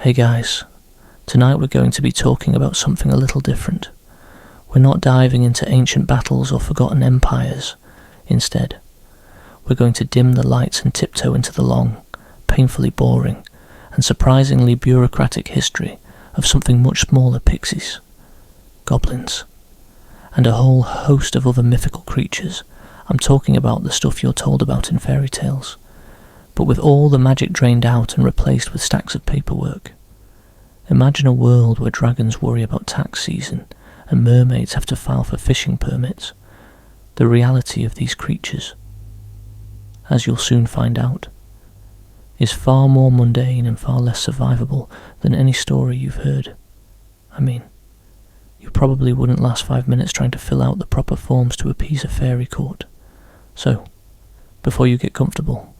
Hey guys, tonight we're going to be talking about something a little different. We're not diving into ancient battles or forgotten empires. Instead, we're going to dim the lights and tiptoe into the long, painfully boring, and surprisingly bureaucratic history of something much smaller pixies, goblins, and a whole host of other mythical creatures. I'm talking about the stuff you're told about in fairy tales, but with all the magic drained out and replaced with stacks of paperwork. Imagine a world where dragons worry about tax season and mermaids have to file for fishing permits. The reality of these creatures, as you'll soon find out, is far more mundane and far less survivable than any story you've heard. I mean, you probably wouldn't last 5 minutes trying to fill out the proper forms to appease a fairy court. So, before you get comfortable,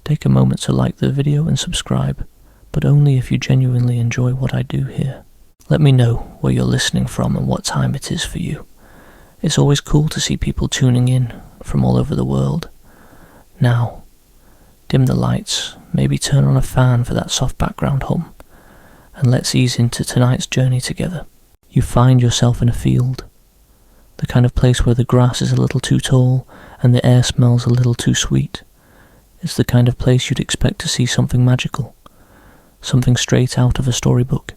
take a moment to like the video and subscribe, but only if you genuinely enjoy what I do here. Let me know where you're listening from and what time it is for you. It's always cool to see people tuning in from all over the world. Now, dim the lights, maybe turn on a fan for that soft background hum, and let's ease into tonight's journey together. You find yourself in a field, the kind of place where the grass is a little too tall and the air smells a little too sweet. It's the kind of place you'd expect to see something magical, something straight out of a storybook.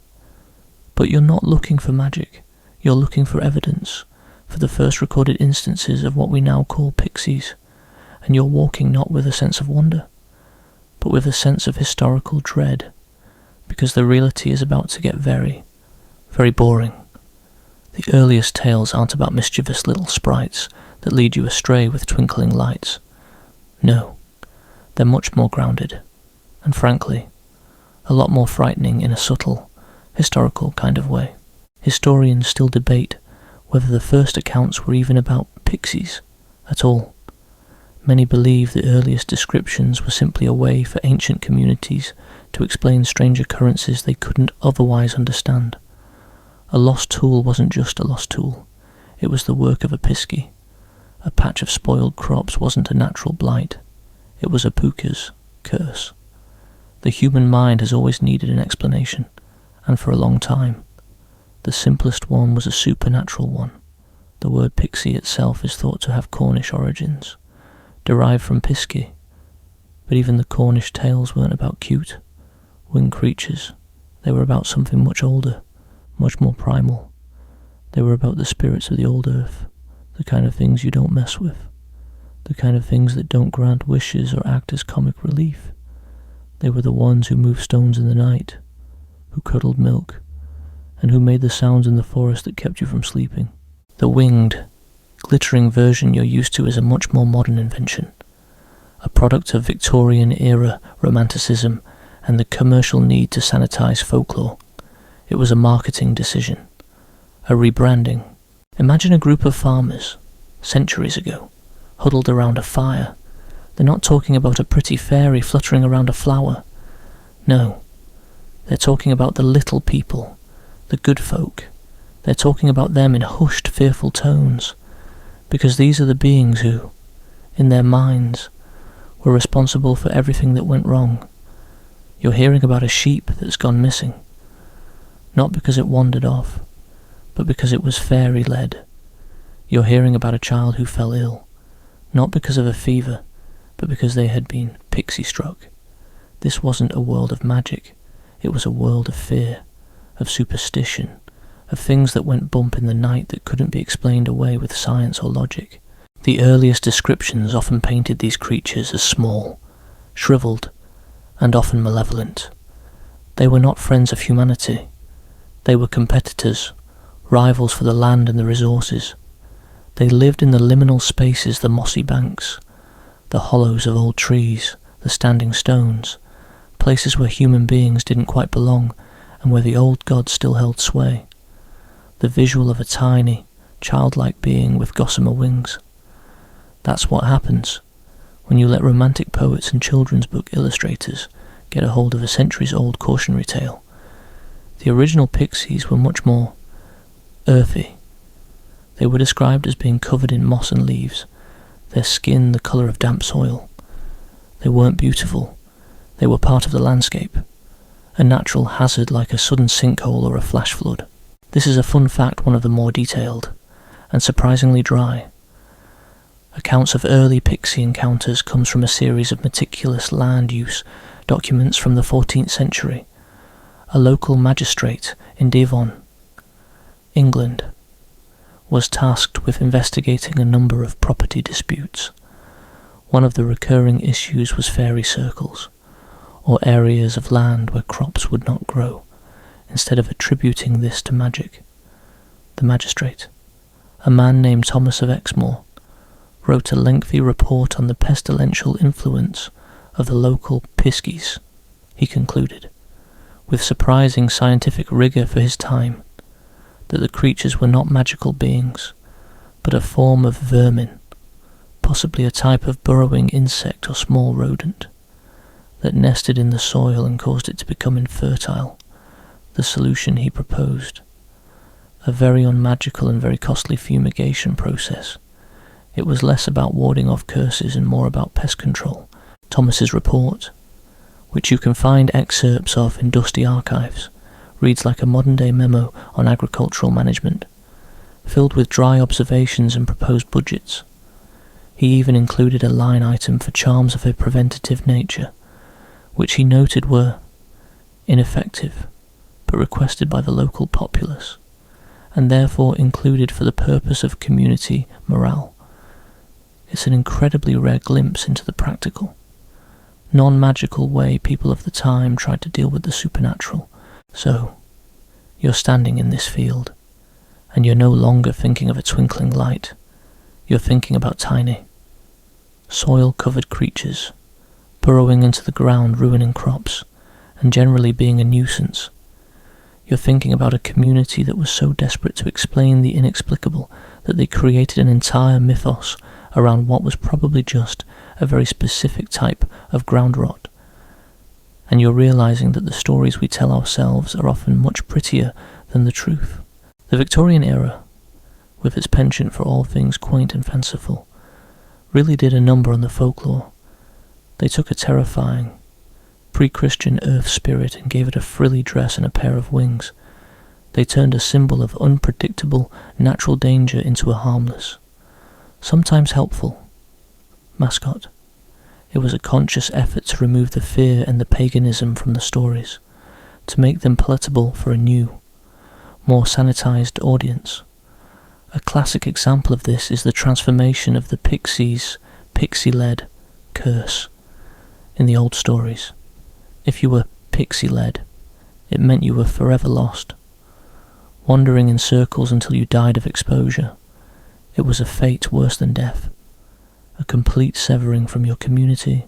But you're not looking for magic, you're looking for evidence, for the first recorded instances of what we now call pixies, and you're walking not with a sense of wonder, but with a sense of historical dread, because the reality is about to get very, very boring. The earliest tales aren't about mischievous little sprites that lead you astray with twinkling lights. No, they're much more grounded, and frankly, a lot more frightening in a subtle, historical kind of way. Historians still debate whether the first accounts were even about pixies at all. Many believe the earliest descriptions were simply a way for ancient communities to explain strange occurrences they couldn't otherwise understand. A lost tool wasn't just a lost tool, it was the work of a piskie. A patch of spoiled crops wasn't a natural blight, it was a puka's curse. The human mind has always needed an explanation, and for a long time. The simplest one was a supernatural one. The word pixie itself is thought to have Cornish origins, derived from piskie, but even the Cornish tales weren't about cute, winged creatures. They were about something much older, much more primal. They were about the spirits of the old earth, the kind of things you don't mess with, the kind of things that don't grant wishes or act as comic relief. They were the ones who moved stones in the night, who curdled milk, and who made the sounds in the forest that kept you from sleeping. The winged, glittering version you're used to is a much more modern invention, a product of Victorian-era romanticism and the commercial need to sanitize folklore. It was a marketing decision, a rebranding. Imagine a group of farmers, centuries ago, huddled around a fire. They're not talking about a pretty fairy fluttering around a flower. No, they're talking about the little people, the good folk. They're talking about them in hushed, fearful tones, because these are the beings who, in their minds, were responsible for everything that went wrong. You're hearing about a sheep that's gone missing, not because it wandered off, but because it was fairy-led. You're hearing about a child who fell ill, not because of a fever, but because they had been pixie-struck. This wasn't a world of magic, it was a world of fear, of superstition, of things that went bump in the night that couldn't be explained away with science or logic. The earliest descriptions often painted these creatures as small, shriveled, and often malevolent. They were not friends of humanity. They were competitors, rivals for the land and the resources. They lived in the liminal spaces, the mossy banks, the hollows of old trees, the standing stones, places where human beings didn't quite belong and where the old gods still held sway. The visual of a tiny, childlike being with gossamer wings. That's what happens when you let romantic poets and children's book illustrators get a hold of a centuries-old cautionary tale. The original pixies were much more earthy. They were described as being covered in moss and leaves, their skin the colour of damp soil. They weren't beautiful, they were part of the landscape, a natural hazard like a sudden sinkhole or a flash flood. This is a fun fact, one of the more detailed, and surprisingly dry. Accounts of early pixie encounters comes from a series of meticulous land use documents from the 14th century. A local magistrate in Devon, England, was tasked with investigating a number of property disputes. One of the recurring issues was fairy circles, or areas of land where crops would not grow. Instead of attributing this to magic, the magistrate, a man named Thomas of Exmoor, wrote a lengthy report on the pestilential influence of the local Pixies. He concluded, with surprising scientific rigour for his time, that the creatures were not magical beings, but a form of vermin, possibly a type of burrowing insect or small rodent, that nested in the soil and caused it to become infertile. The solution he proposed, a very unmagical and very costly fumigation process. It was less about warding off curses and more about pest control. Thomas's report, which you can find excerpts of in dusty archives, reads like a modern-day memo on agricultural management, filled with dry observations and proposed budgets. He even included a line item for charms of a preventative nature, which he noted were ineffective, but requested by the local populace, and therefore included for the purpose of community morale. It's an incredibly rare glimpse into the practical, non-magical way people of the time tried to deal with the supernatural. So, you're standing in this field, and you're no longer thinking of a twinkling light. You're thinking about tiny, soil-covered creatures, burrowing into the ground, ruining crops, and generally being a nuisance. You're thinking about a community that was so desperate to explain the inexplicable that they created an entire mythos around what was probably just a very specific type of ground rot. And you're realizing that the stories we tell ourselves are often much prettier than the truth. The Victorian era, with its penchant for all things quaint and fanciful, really did a number on the folklore. They took a terrifying, pre-Christian earth spirit and gave it a frilly dress and a pair of wings. They turned a symbol of unpredictable natural danger into a harmless, sometimes helpful, mascot. It was a conscious effort to remove the fear and the paganism from the stories, to make them palatable for a new, more sanitized audience. A classic example of this is the transformation of the Pixies' pixie-led curse in the old stories. If you were pixie-led, it meant you were forever lost, wandering in circles until you died of exposure. It was a fate worse than death, a complete severing from your community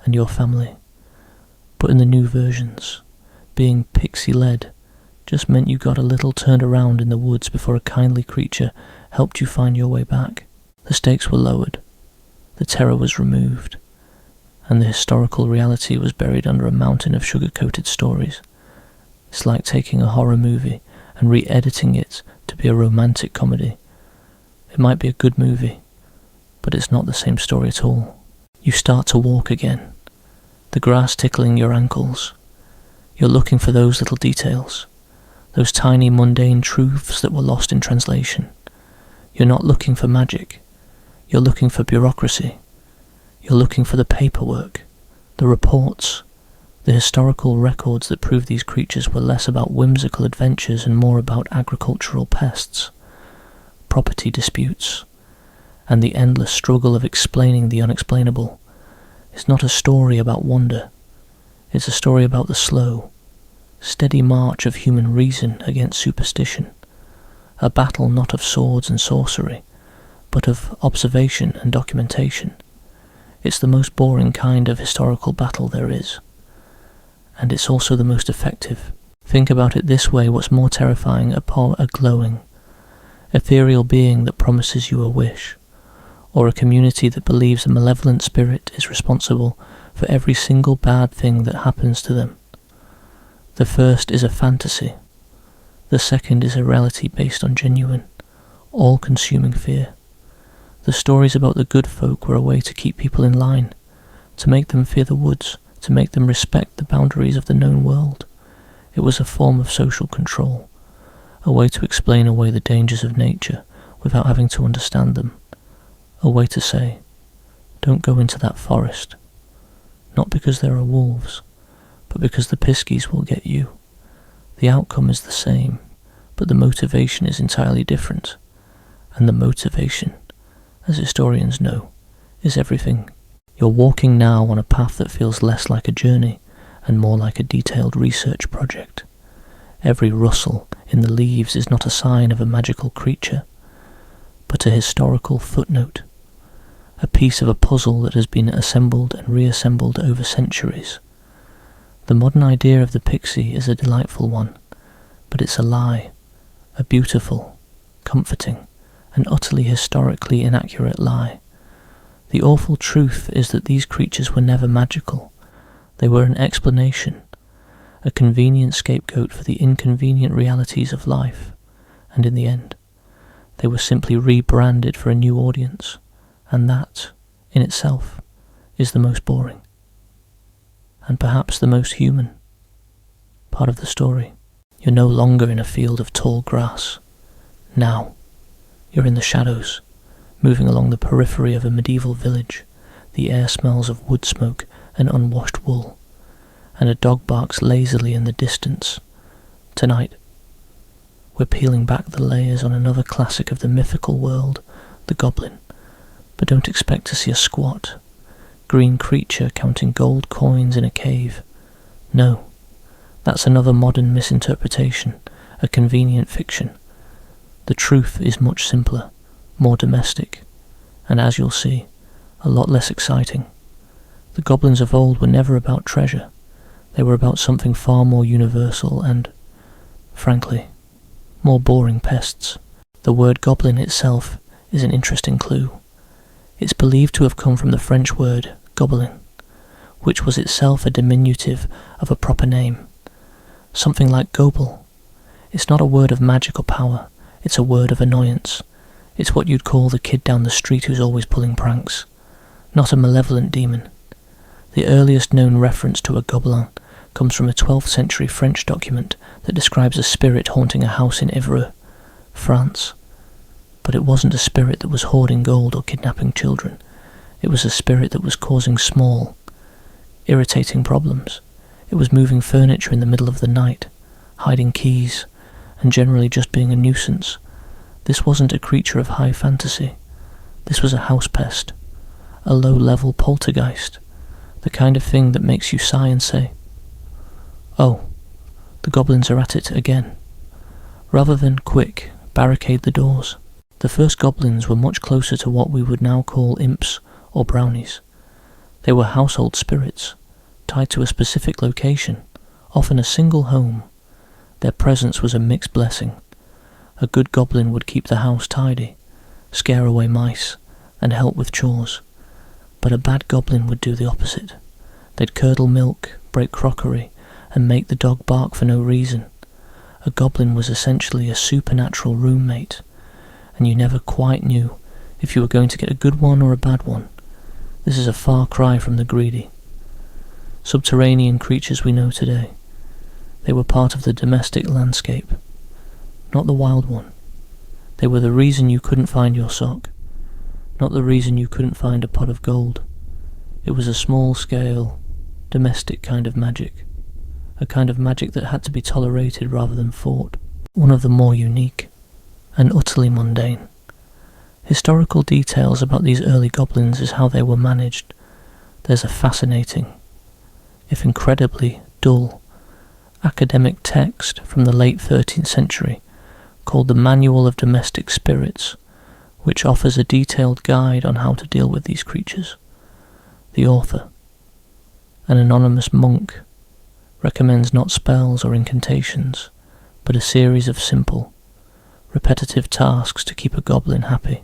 and your family. But in the new versions, being pixie-led just meant you got a little turned around in the woods before a kindly creature helped you find your way back. The stakes were lowered, the terror was removed, and the historical reality was buried under a mountain of sugar-coated stories. It's like taking a horror movie and re-editing it to be a romantic comedy. It might be a good movie, but it's not the same story at all. You start to walk again, the grass tickling your ankles. You're looking for those little details, those tiny mundane truths that were lost in translation. You're not looking for magic, you're looking for bureaucracy. You're looking for the paperwork, the reports, the historical records that prove these creatures were less about whimsical adventures and more about agricultural pests, property disputes, and the endless struggle of explaining the unexplainable. It's not a story about wonder. It's a story about the slow, steady march of human reason against superstition, a battle not of swords and sorcery, but of observation and documentation. It's the most boring kind of historical battle there is, and it's also the most effective. Think about it this way: what's more terrifying upon a glowing, ethereal being that promises you a wish, or a community that believes a malevolent spirit is responsible for every single bad thing that happens to them? The first is a fantasy, the second is a reality based on genuine, all-consuming fear. The stories about the good folk were a way to keep people in line, to make them fear the woods, to make them respect the boundaries of the known world. It was a form of social control, a way to explain away the dangers of nature without having to understand them, a way to say, don't go into that forest, not because there are wolves, but because the Pixies will get you. The outcome is the same, but the motivation is entirely different, and the motivation, as historians know, is everything. You're walking now on a path that feels less like a journey and more like a detailed research project. Every rustle in the leaves is not a sign of a magical creature, but a historical footnote, a piece of a puzzle that has been assembled and reassembled over centuries. The modern idea of the pixie is a delightful one, but it's a lie, a beautiful, comforting, and utterly historically inaccurate lie. The awful truth is that these creatures were never magical. They were an explanation, a convenient scapegoat for the inconvenient realities of life, and in the end, they were simply rebranded for a new audience, and that, in itself, is the most boring, and perhaps the most human part of the story. You're no longer in a field of tall grass. Now, you're in the shadows, moving along the periphery of a medieval village. The air smells of wood smoke and unwashed wool, and a dog barks lazily in the distance. Tonight, we're peeling back the layers on another classic of the mythical world, the goblin, but don't expect to see a squat, green creature counting gold coins in a cave. No, that's another modern misinterpretation, a convenient fiction. The truth is much simpler, more domestic, and as you'll see, a lot less exciting. The goblins of old were never about treasure. They were about something far more universal and, frankly, more boring pests. The word goblin itself is an interesting clue. It's believed to have come from the French word gobelin, which was itself a diminutive of a proper name. Something like gobel. It's not a word of magic or power, it's a word of annoyance. It's what you'd call the kid down the street who's always pulling pranks, not a malevolent demon. The earliest known reference to a gobelin comes from a 12th century French document that describes a spirit haunting a house in Évreux, France. But it wasn't a spirit that was hoarding gold or kidnapping children. It was a spirit that was causing small, irritating problems. It was moving furniture in the middle of the night, hiding keys, and generally just being a nuisance. This wasn't a creature of high fantasy. This was a house pest, a low-level poltergeist, the kind of thing that makes you sigh and say, "Oh, the goblins are at it again," rather than, "Quick, barricade the doors." The first goblins were much closer to what we would now call imps or brownies. They were household spirits, tied to a specific location, often a single home. Their presence was a mixed blessing. A good goblin would keep the house tidy, scare away mice, and help with chores. But a bad goblin would do the opposite. They'd curdle milk, break crockery, and make the dog bark for no reason. A goblin was essentially a supernatural roommate, and you never quite knew if you were going to get a good one or a bad one. This is a far cry from the greedy, subterranean creatures we know today. They were part of the domestic landscape, not the wild one. They were the reason you couldn't find your sock, not the reason you couldn't find a pot of gold. It was a small-scale, domestic kind of magic, a kind of magic that had to be tolerated rather than fought, one of the more unique and utterly mundane. Historical details about these early goblins is how they were managed. There's a fascinating, if incredibly dull, academic text from the late 13th century called the Manual of Domestic Spirits, which offers a detailed guide on how to deal with these creatures. The author, an anonymous monk, recommends not spells or incantations, but a series of simple, repetitive tasks to keep a goblin happy.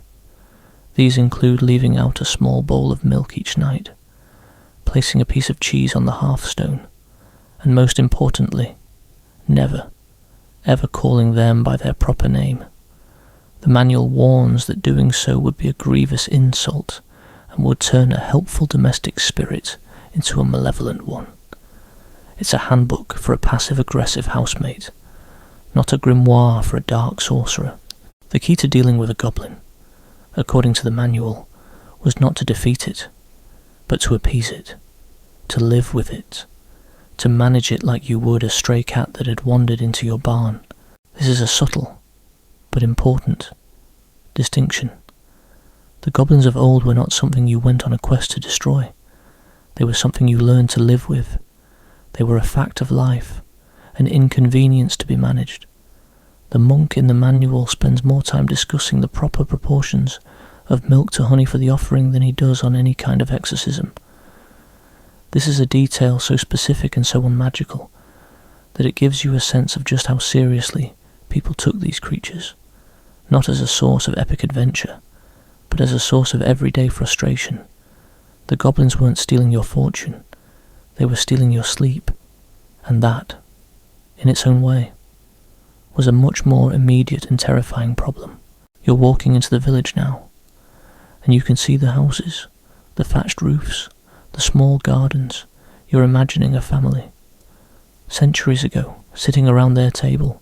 These include leaving out a small bowl of milk each night, placing a piece of cheese on the hearthstone, and most importantly, never, ever calling them by their proper name. The manual warns that doing so would be a grievous insult and would turn a helpful domestic spirit into a malevolent one. It's a handbook for a passive-aggressive housemate, not a grimoire for a dark sorcerer. The key to dealing with a goblin, according to the manual, was not to defeat it, but to appease it, to live with it, to manage it like you would a stray cat that had wandered into your barn. This is a subtle, but important, distinction. The goblins of old were not something you went on a quest to destroy. They were something you learned to live with. They were a fact of life, an inconvenience to be managed. The monk in the manual spends more time discussing the proper proportions of milk to honey for the offering than he does on any kind of exorcism. This is a detail so specific and so unmagical that it gives you a sense of just how seriously people took these creatures, not as a source of epic adventure, but as a source of everyday frustration. The goblins weren't stealing your fortune, they were stealing your sleep, and that, in its own way, was a much more immediate and terrifying problem. You're walking into the village now, and you can see the houses, the thatched roofs, the small gardens. You're imagining a family. Centuries ago, sitting around their table,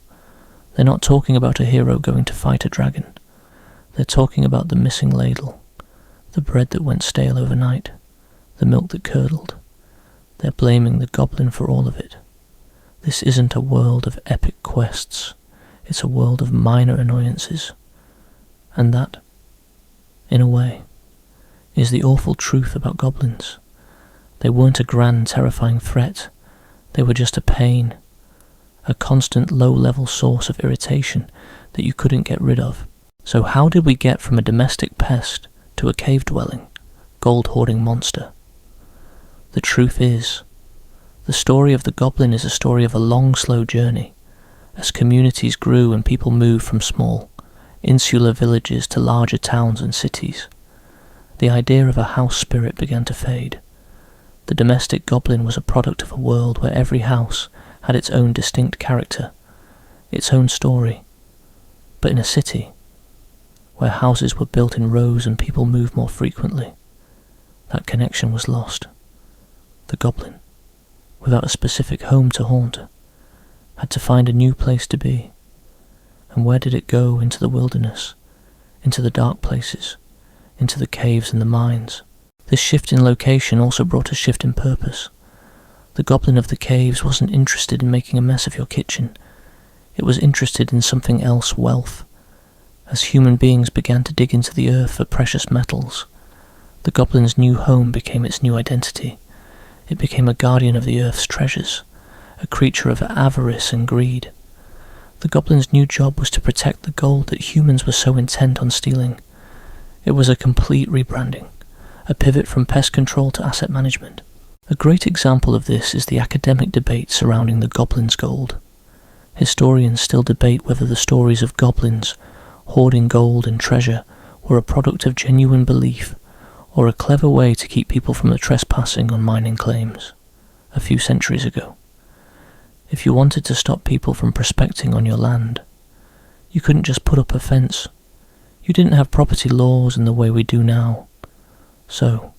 they're not talking about a hero going to fight a dragon. They're talking about the missing ladle, the bread that went stale overnight, the milk that curdled. They're blaming the goblin for all of it. This isn't a world of epic quests. It's a world of minor annoyances. And that, in a way, is the awful truth about goblins. They weren't a grand, terrifying threat. They were just a pain, a constant low-level source of irritation that you couldn't get rid of. So how did we get from a domestic pest to a cave-dwelling, gold-hoarding monster? The truth is, the story of the goblin is a story of a long, slow journey, as communities grew and people moved from small, insular villages to larger towns and cities. The idea of a house spirit began to fade. The domestic goblin was a product of a world where every house had its own distinct character, its own story. But in a city, where houses were built in rows and people moved more frequently, that connection was lost. The goblin, without a specific home to haunt, had to find a new place to be. And where did it go? Into the wilderness, into the dark places, into the caves and the mines. This shift in location also brought a shift in purpose. The goblin of the caves wasn't interested in making a mess of your kitchen. It was interested in something else, wealth. As human beings began to dig into the earth for precious metals, the goblin's new home became its new identity. It became a guardian of the earth's treasures, a creature of avarice and greed. The goblin's new job was to protect the gold that humans were so intent on stealing. It was a complete rebranding, a pivot from pest control to asset management. A great example of this is the academic debate surrounding the goblin's gold. Historians still debate whether the stories of goblins hoarding gold and treasure were a product of genuine belief or a clever way to keep people from the trespassing on mining claims. A few centuries ago, if you wanted to stop people from prospecting on your land, you couldn't just put up a fence. You didn't have property laws in the way we do now. So,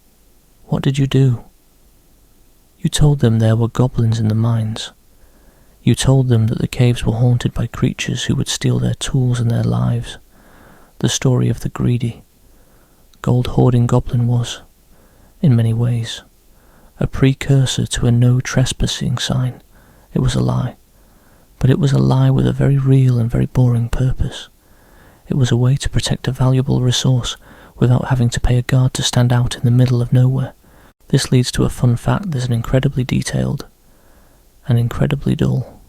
what did you do? You told them there were goblins in the mines. You told them that the caves were haunted by creatures who would steal their tools and their lives. The story of the greedy, gold-hoarding goblin was, in many ways, a precursor to a no trespassing sign. It was a lie, but it was a lie with a very real and very boring purpose. It was a way to protect a valuable resource without having to pay a guard to stand out in the middle of nowhere. This leads to a fun fact. There's an incredibly detailed and incredibly dull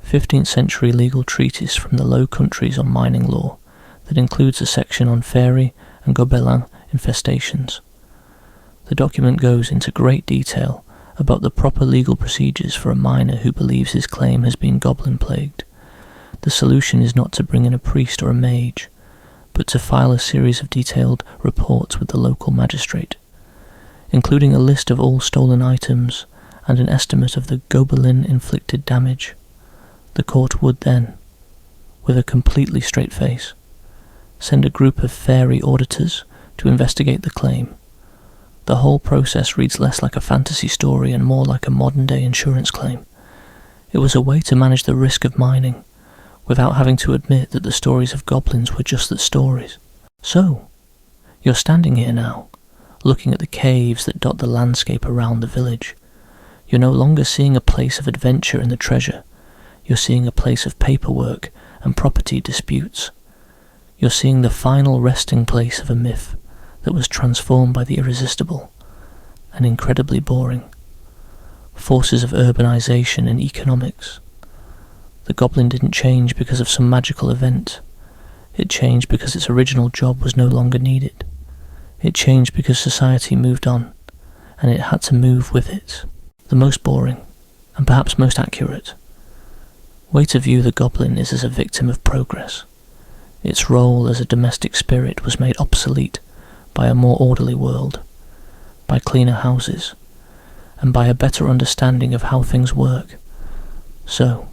15th century legal treatise from the Low Countries on mining law that includes a section on fairy and gobelin infestations. The document goes into great detail about the proper legal procedures for a miner who believes his claim has been goblin-plagued. The solution is not to bring in a priest or a mage, but to file a series of detailed reports with the local magistrate, including a list of all stolen items and an estimate of the goblin-inflicted damage. The court would then, with a completely straight face, send a group of fairy auditors to investigate the claim. The whole process reads less like a fantasy story and more like a modern-day insurance claim. It was a way to manage the risk of mining, without having to admit that the stories of goblins were just that, stories. So, you're standing here now, looking at the caves that dot the landscape around the village. You're no longer seeing a place of adventure and the treasure. You're seeing a place of paperwork and property disputes. You're seeing the final resting place of a myth that was transformed by the irresistible and incredibly boring forces of urbanization and economics. The goblin didn't change because of some magical event. It changed because its original job was no longer needed. It changed because society moved on, and it had to move with it. The most boring, and perhaps most accurate, way to view the goblin is as a victim of progress. Its role as a domestic spirit was made obsolete by a more orderly world, by cleaner houses, and by a better understanding of how things work. So,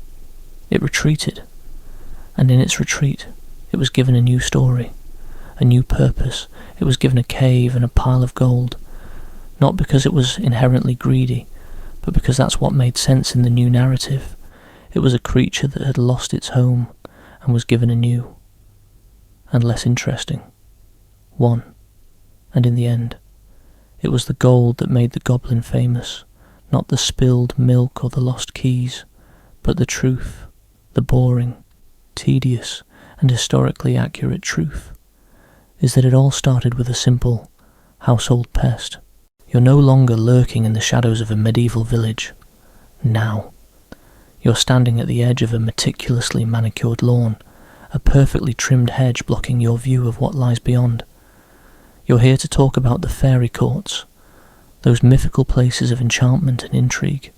it retreated, and in its retreat, it was given a new story, a new purpose. It was given a cave and a pile of gold, not because it was inherently greedy, but because that's what made sense in the new narrative. It was a creature that had lost its home and was given a new, and less interesting, one. And in the end, it was the gold that made the goblin famous, not the spilled milk or the lost keys, but the truth, the boring, tedious, and historically accurate truth, is that it all started with a simple household pest. You're no longer lurking in the shadows of a medieval village. Now, you're standing at the edge of a meticulously manicured lawn, a perfectly trimmed hedge blocking your view of what lies beyond. You're here to talk about the fairy courts, those mythical places of enchantment and intrigue,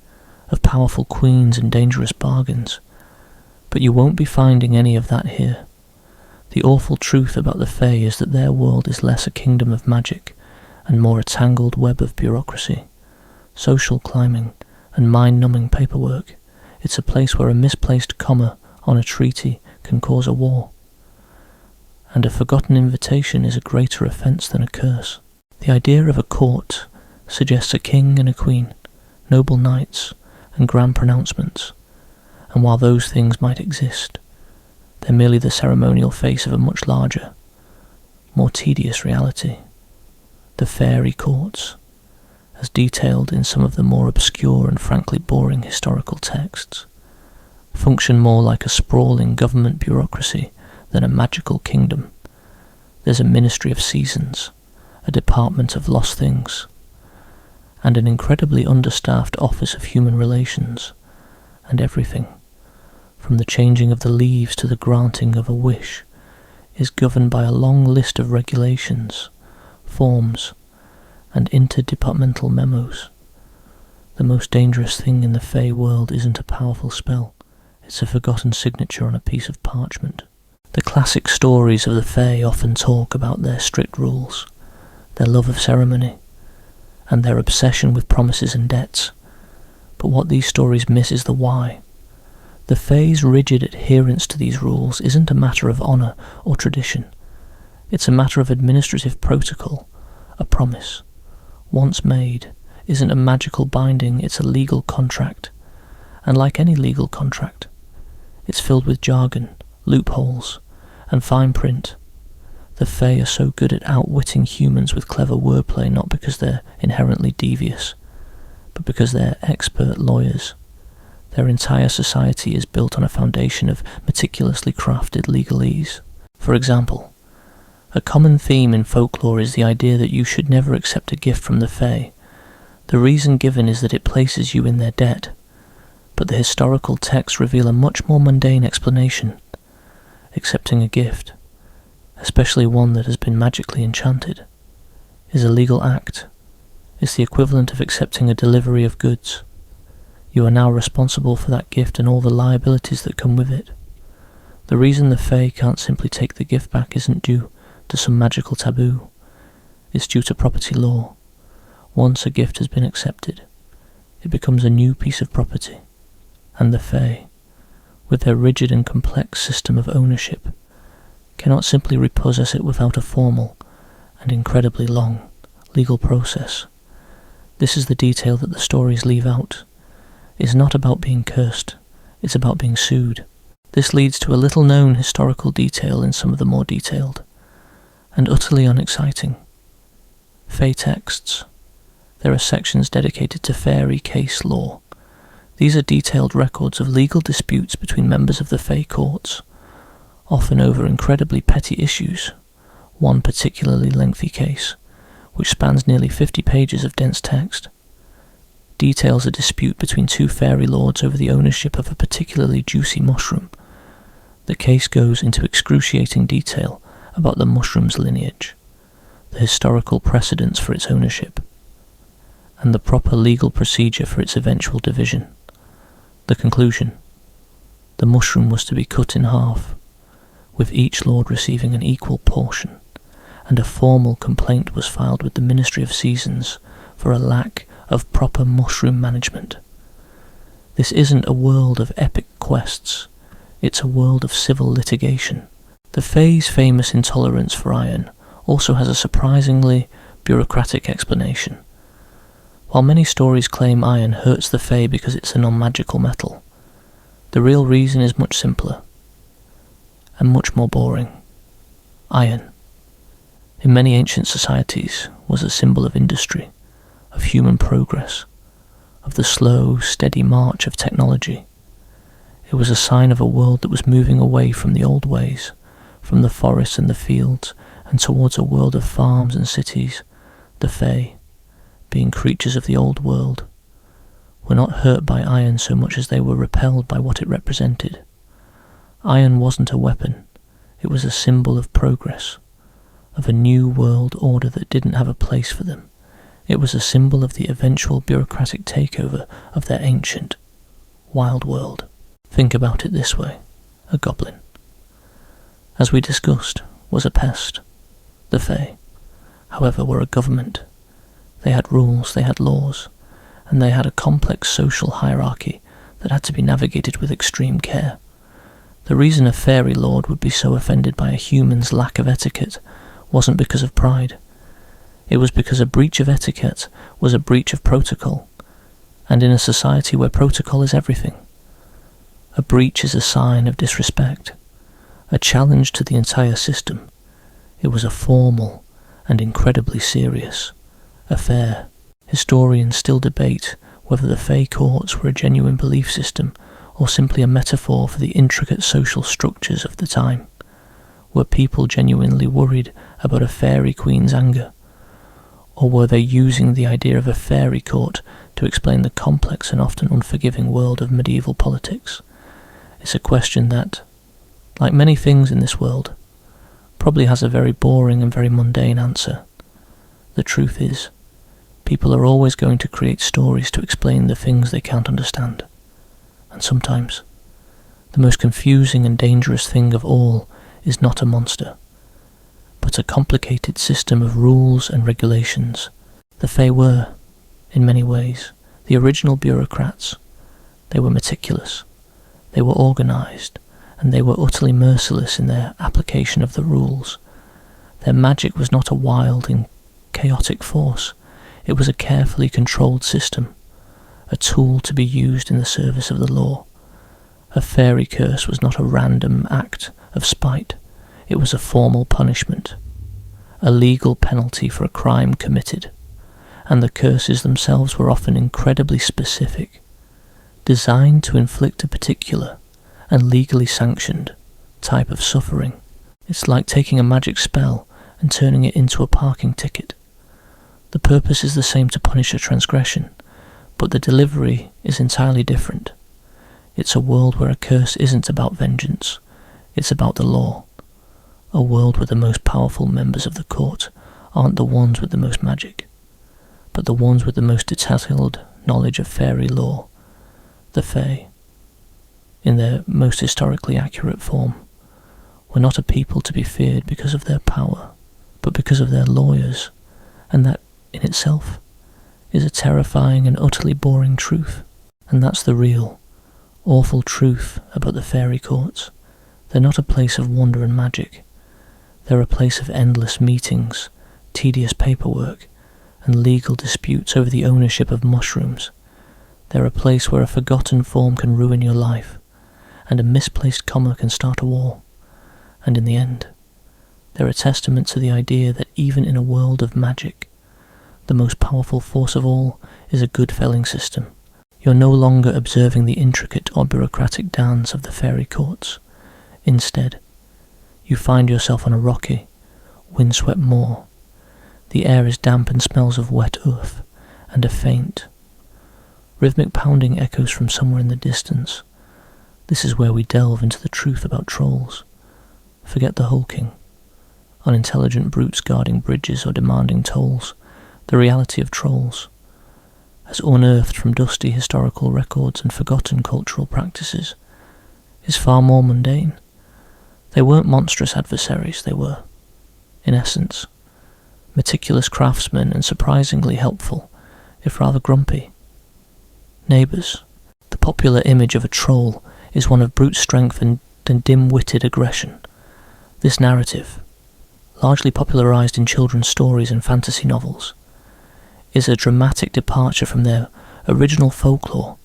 of powerful queens and dangerous bargains. But you won't be finding any of that here. The awful truth about the Fae is that their world is less a kingdom of magic and more a tangled web of bureaucracy, social climbing, and mind-numbing paperwork. It's a place where a misplaced comma on a treaty can cause a war, and a forgotten invitation is a greater offence than a curse. The idea of a court suggests a king and a queen, noble knights, and grand pronouncements, and while those things might exist, they're merely the ceremonial face of a much larger, more tedious reality. The fairy courts, as detailed in some of the more obscure and frankly boring historical texts, function more like a sprawling government bureaucracy than a magical kingdom. There's a ministry of seasons, a department of lost things, and an incredibly understaffed office of human relations, and everything, from the changing of the leaves to the granting of a wish, is governed by a long list of regulations, forms, and interdepartmental memos. The most dangerous thing in the Fae world isn't a powerful spell, it's a forgotten signature on a piece of parchment. The classic stories of the Fae often talk about their strict rules, their love of ceremony, and their obsession with promises and debts. But what these stories miss is the why. The Fae's rigid adherence to these rules isn't a matter of honour or tradition. It's a matter of administrative protocol, a promise. Once made, isn't a magical binding, it's a legal contract. And like any legal contract, it's filled with jargon, loopholes, and fine print. The Fae are so good at outwitting humans with clever wordplay not because they're inherently devious, but because they're expert lawyers. Their entire society is built on a foundation of meticulously crafted legalese. For example, a common theme in folklore is the idea that you should never accept a gift from the Fae. The reason given is that it places you in their debt, but the historical texts reveal a much more mundane explanation. Accepting a gift, especially one that has been magically enchanted, is a legal act. It's the equivalent of accepting a delivery of goods. You are now responsible for that gift and all the liabilities that come with it. The reason the Fae can't simply take the gift back isn't due to some magical taboo. It's due to property law. Once a gift has been accepted, it becomes a new piece of property. And the Fae, with their rigid and complex system of ownership, cannot simply repossess it without a formal and incredibly long legal process. This is the detail that the stories leave out. It's not about being cursed, it's about being sued. This leads to a little-known historical detail in some of the more detailed, and utterly unexciting, Fae texts. There are sections dedicated to fairy case law. These are detailed records of legal disputes between members of the Fae courts, often over incredibly petty issues. One particularly lengthy case, which spans nearly 50 pages of dense text, details a dispute between two fairy lords over the ownership of a particularly juicy mushroom. The case goes into excruciating detail about the mushroom's lineage, the historical precedents for its ownership, and the proper legal procedure for its eventual division. The conclusion: the mushroom was to be cut in half, with each lord receiving an equal portion, and a formal complaint was filed with the Ministry of Seasons for a lack of proper mushroom management. This isn't a world of epic quests, it's a world of civil litigation. The Fae's famous intolerance for iron also has a surprisingly bureaucratic explanation. While many stories claim iron hurts the Fae because it's a non-magical metal, the real reason is much simpler, and much more boring. Iron, in many ancient societies, was a symbol of industry, of human progress, of the slow, steady march of technology. It was a sign of a world that was moving away from the old ways, from the forests and the fields, and towards a world of farms and cities. The Fae, being creatures of the old world, were not hurt by iron so much as they were repelled by what it represented. Iron wasn't a weapon, it was a symbol of progress, of a new world order that didn't have a place for them. It was a symbol of the eventual bureaucratic takeover of their ancient, wild world. Think about it this way: a goblin, as we discussed, was a pest. The Fae, however, were a government. They had rules, they had laws, and they had a complex social hierarchy that had to be navigated with extreme care. The reason a fairy lord would be so offended by a human's lack of etiquette wasn't because of pride. It was because a breach of etiquette was a breach of protocol, and in a society where protocol is everything, a breach is a sign of disrespect, a challenge to the entire system. It was a formal and incredibly serious affair. Historians still debate whether the Fae courts were a genuine belief system or simply a metaphor for the intricate social structures of the time. Were people genuinely worried about a fairy queen's anger? Or were they using the idea of a fairy court to explain the complex and often unforgiving world of medieval politics? It's a question that, like many things in this world, probably has a very boring and very mundane answer. The truth is, people are always going to create stories to explain the things they can't understand. And sometimes, the most confusing and dangerous thing of all is not a monster, but a complicated system of rules and regulations. The Fae were, in many ways, the original bureaucrats. They were meticulous, they were organised, and they were utterly merciless in their application of the rules. Their magic was not a wild and chaotic force. It was a carefully controlled system, a tool to be used in the service of the law. A fairy curse was not a random act of spite. It was a formal punishment, a legal penalty for a crime committed, and the curses themselves were often incredibly specific, designed to inflict a particular and legally sanctioned type of suffering. It's like taking a magic spell and turning it into a parking ticket. The purpose is the same, to punish a transgression, but the delivery is entirely different. It's a world where a curse isn't about vengeance, it's about the law. A world where the most powerful members of the court aren't the ones with the most magic, but the ones with the most detailed knowledge of fairy law. The Fae, in their most historically accurate form, were not a people to be feared because of their power, but because of their lawyers, and that in itself is a terrifying and utterly boring truth. And that's the real, awful truth about the fairy courts. They're not a place of wonder and magic. They're a place of endless meetings, tedious paperwork, and legal disputes over the ownership of mushrooms. They're a place where a forgotten form can ruin your life, and a misplaced comma can start a war. And in the end, they're a testament to the idea that even in a world of magic, the most powerful force of all is a good felling system. You're no longer observing the intricate or bureaucratic dance of the fairy courts. Instead, you find yourself on a rocky, windswept moor. The air is damp and smells of wet earth, and a faint, rhythmic pounding echoes from somewhere in the distance. This is where we delve into the truth about trolls. Forget the hulking, unintelligent brutes guarding bridges or demanding tolls. The reality of trolls, as unearthed from dusty historical records and forgotten cultural practices, is far more mundane. They weren't monstrous adversaries, they were, in essence, meticulous craftsmen and surprisingly helpful, if rather grumpy, neighbours. The popular image of a troll is one of brute strength and dim-witted aggression. This narrative, largely popularised in children's stories and fantasy novels, is a dramatic departure from their original folklore.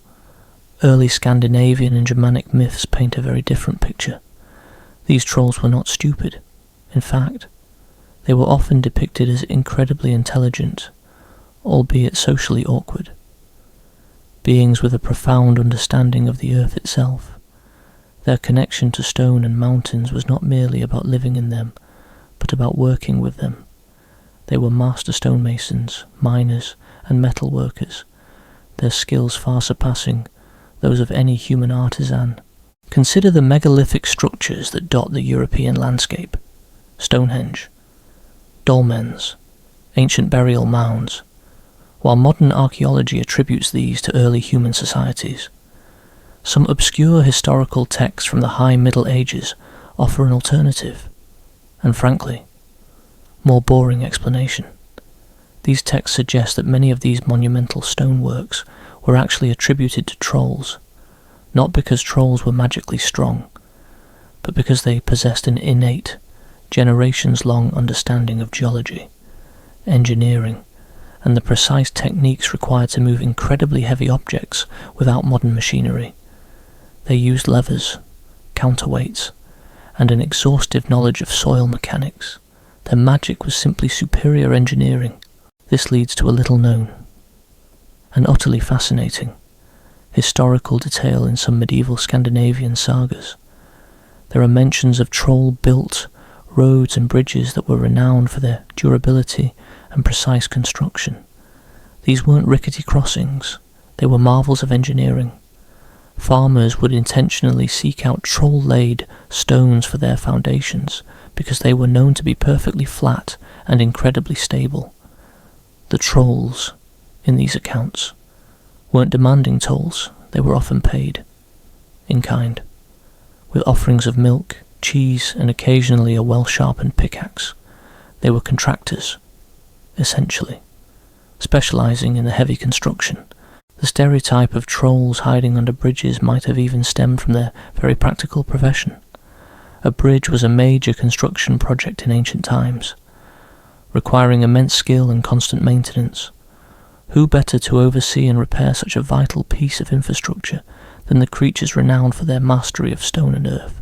Early Scandinavian and Germanic myths paint a very different picture. These trolls were not stupid. In fact, they were often depicted as incredibly intelligent, albeit socially awkward. Beings with a profound understanding of the earth itself. Their connection to stone and mountains was not merely about living in them, but about working with them. They were master stonemasons, miners, and metal workers, their skills far surpassing those of any human artisan. Consider the megalithic structures that dot the European landscape: Stonehenge, dolmens, ancient burial mounds, while modern archaeology attributes these to early human societies. Some obscure historical texts from the High Middle Ages offer an alternative, and frankly, more boring explanation. These texts suggest that many of these monumental stoneworks were actually attributed to trolls, not because trolls were magically strong, but because they possessed an innate, generations-long understanding of geology, engineering, and the precise techniques required to move incredibly heavy objects without modern machinery. They used levers, counterweights, and an exhaustive knowledge of soil mechanics. Their magic was simply superior engineering. This leads to a little-known, and utterly fascinating, historical detail in some medieval Scandinavian sagas. There are mentions of troll-built roads and bridges that were renowned for their durability and precise construction. These weren't rickety crossings, they were marvels of engineering. Farmers would intentionally seek out troll-laid stones for their foundations because they were known to be perfectly flat and incredibly stable. The trolls, in these accounts, weren't demanding tolls, they were often paid, in kind, with offerings of milk, cheese, and occasionally a well-sharpened pickaxe. They were contractors, essentially, specialising in the heavy construction. The stereotype of trolls hiding under bridges might have even stemmed from their very practical profession. A bridge was a major construction project in ancient times, requiring immense skill and constant maintenance. Who better to oversee and repair such a vital piece of infrastructure than the creatures renowned for their mastery of stone and earth?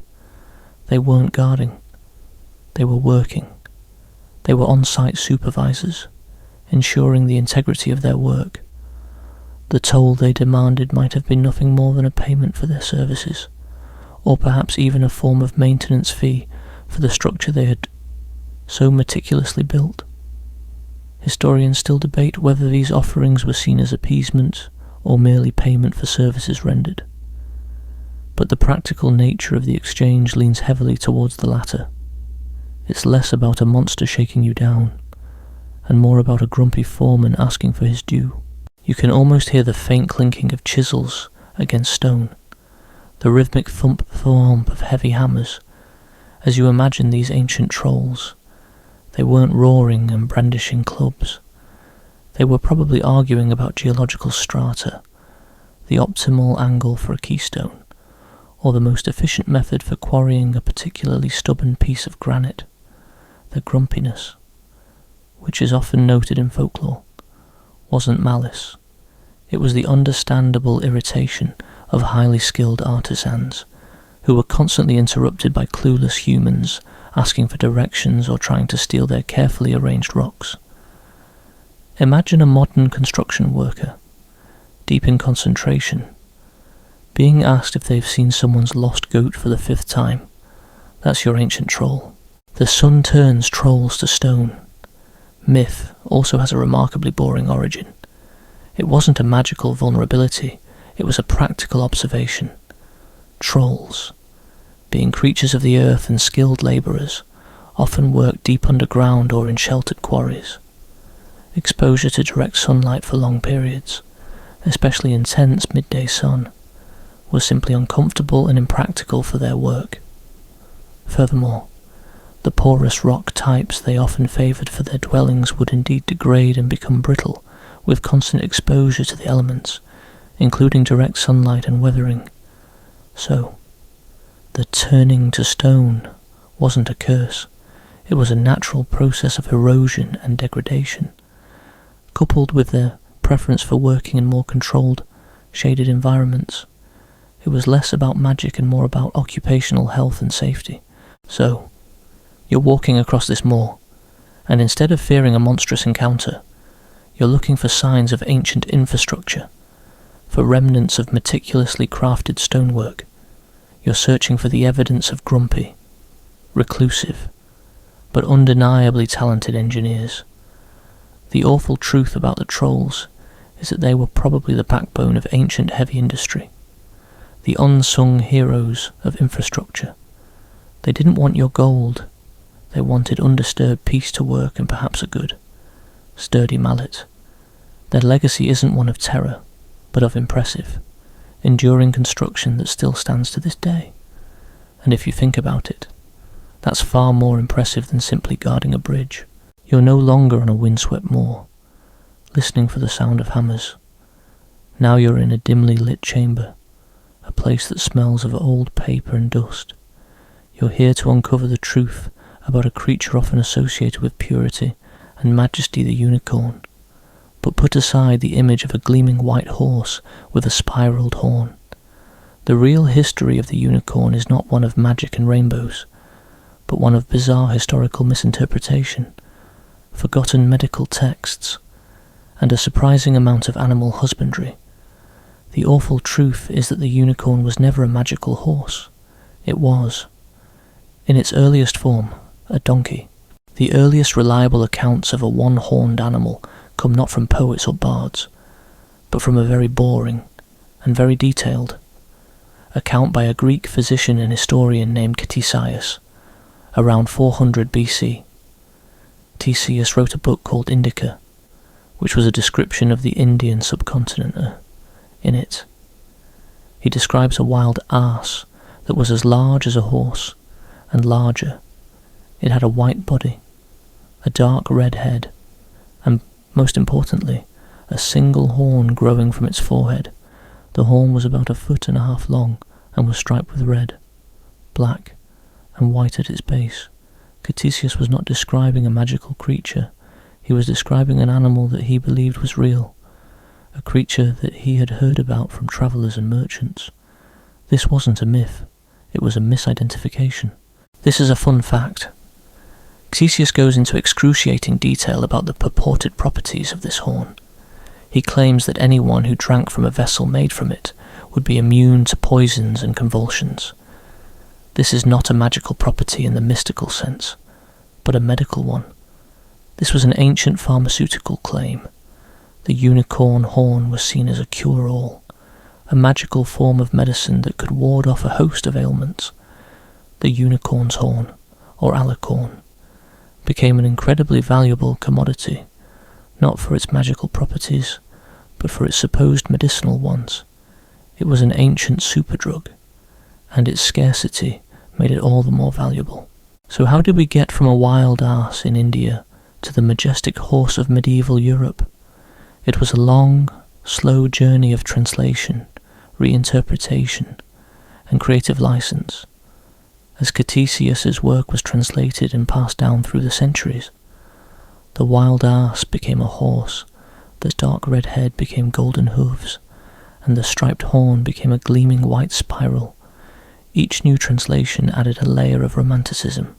They weren't guarding, they were working. They were on-site supervisors, ensuring the integrity of their work. The toll they demanded might have been nothing more than a payment for their services, or perhaps even a form of maintenance fee for the structure they had so meticulously built. Historians still debate whether these offerings were seen as appeasement or merely payment for services rendered. But the practical nature of the exchange leans heavily towards the latter. It's less about a monster shaking you down, and more about a grumpy foreman asking for his due. You can almost hear the faint clinking of chisels against stone, the rhythmic thump of heavy hammers, as you imagine these ancient trolls. They weren't roaring and brandishing clubs. They were probably arguing about geological strata, the optimal angle for a keystone, or the most efficient method for quarrying a particularly stubborn piece of granite. Their grumpiness, which is often noted in folklore, wasn't malice. It was the understandable irritation of highly skilled artisans, who were constantly interrupted by clueless humans asking for directions or trying to steal their carefully arranged rocks. Imagine a modern construction worker, deep in concentration, being asked if they've seen someone's lost goat for the 5th time. That's your ancient troll. The sun turns trolls to stone. Myth also has a remarkably boring origin. It wasn't a magical vulnerability, it was a practical observation. Trolls, being creatures of the earth and skilled labourers, often worked deep underground or in sheltered quarries. Exposure to direct sunlight for long periods, especially intense midday sun, was simply uncomfortable and impractical for their work. Furthermore, the porous rock types they often favoured for their dwellings would indeed degrade and become brittle with constant exposure to the elements, including direct sunlight and weathering. So, the turning to stone wasn't a curse, it was a natural process of erosion and degradation. Coupled with their preference for working in more controlled, shaded environments, it was less about magic and more about occupational health and safety. So, you're walking across this moor, and instead of fearing a monstrous encounter, you're looking for signs of ancient infrastructure, for remnants of meticulously crafted stonework. You're searching for the evidence of grumpy, reclusive, but undeniably talented engineers. The awful truth about the trolls is that they were probably the backbone of ancient heavy industry, the unsung heroes of infrastructure. They didn't want your gold, they wanted undisturbed peace to work and perhaps a good, sturdy mallet. Their legacy isn't one of terror, but of impressive, enduring construction that still stands to this day. And if you think about it, that's far more impressive than simply guarding a bridge. You're no longer on a windswept moor, listening for the sound of hammers. Now you're in a dimly lit chamber, a place that smells of old paper and dust. You're here to uncover the truth about a creature often associated with purity and majesty, the unicorn. But put aside the image of a gleaming white horse with a spiraled horn. The real history of the unicorn is not one of magic and rainbows, but one of bizarre historical misinterpretation, forgotten medical texts, and a surprising amount of animal husbandry. The awful truth is that the unicorn was never a magical horse. It was, in its earliest form, a donkey. The earliest reliable accounts of a one-horned animal come not from poets or bards, but from a very boring and very detailed account by a Greek physician and historian named Ctesias, around 400 BC. Ctesias wrote a book called Indica, which was a description of the Indian subcontinent. In it, he describes a wild ass that was as large as a horse, and larger. It had a white body, a dark red head, and, most importantly, a single horn growing from its forehead. The horn was about 1.5 feet long, and was striped with red, black, and white at its base. Ctesias was not describing a magical creature, he was describing an animal that he believed was real, a creature that he had heard about from travellers and merchants. This wasn't a myth, it was a misidentification. This is a fun fact. Ctesias goes into excruciating detail about the purported properties of this horn. He claims that anyone who drank from a vessel made from it would be immune to poisons and convulsions. This is not a magical property in the mystical sense, but a medical one. This was an ancient pharmaceutical claim. The unicorn horn was seen as a cure-all, a magical form of medicine that could ward off a host of ailments. The unicorn's horn, or alicorn, became an incredibly valuable commodity, not for its magical properties, but for its supposed medicinal ones. It was an ancient superdrug, and its scarcity made it all the more valuable. So how did we get from a wild ass in India to the majestic horse of medieval Europe? It was a long, slow journey of translation, reinterpretation, and creative license. As Ctesias's work was translated and passed down through the centuries, the wild ass became a horse The dark red head became golden hooves, and the striped horn became a gleaming white spiral. Each new translation added a layer of romanticism,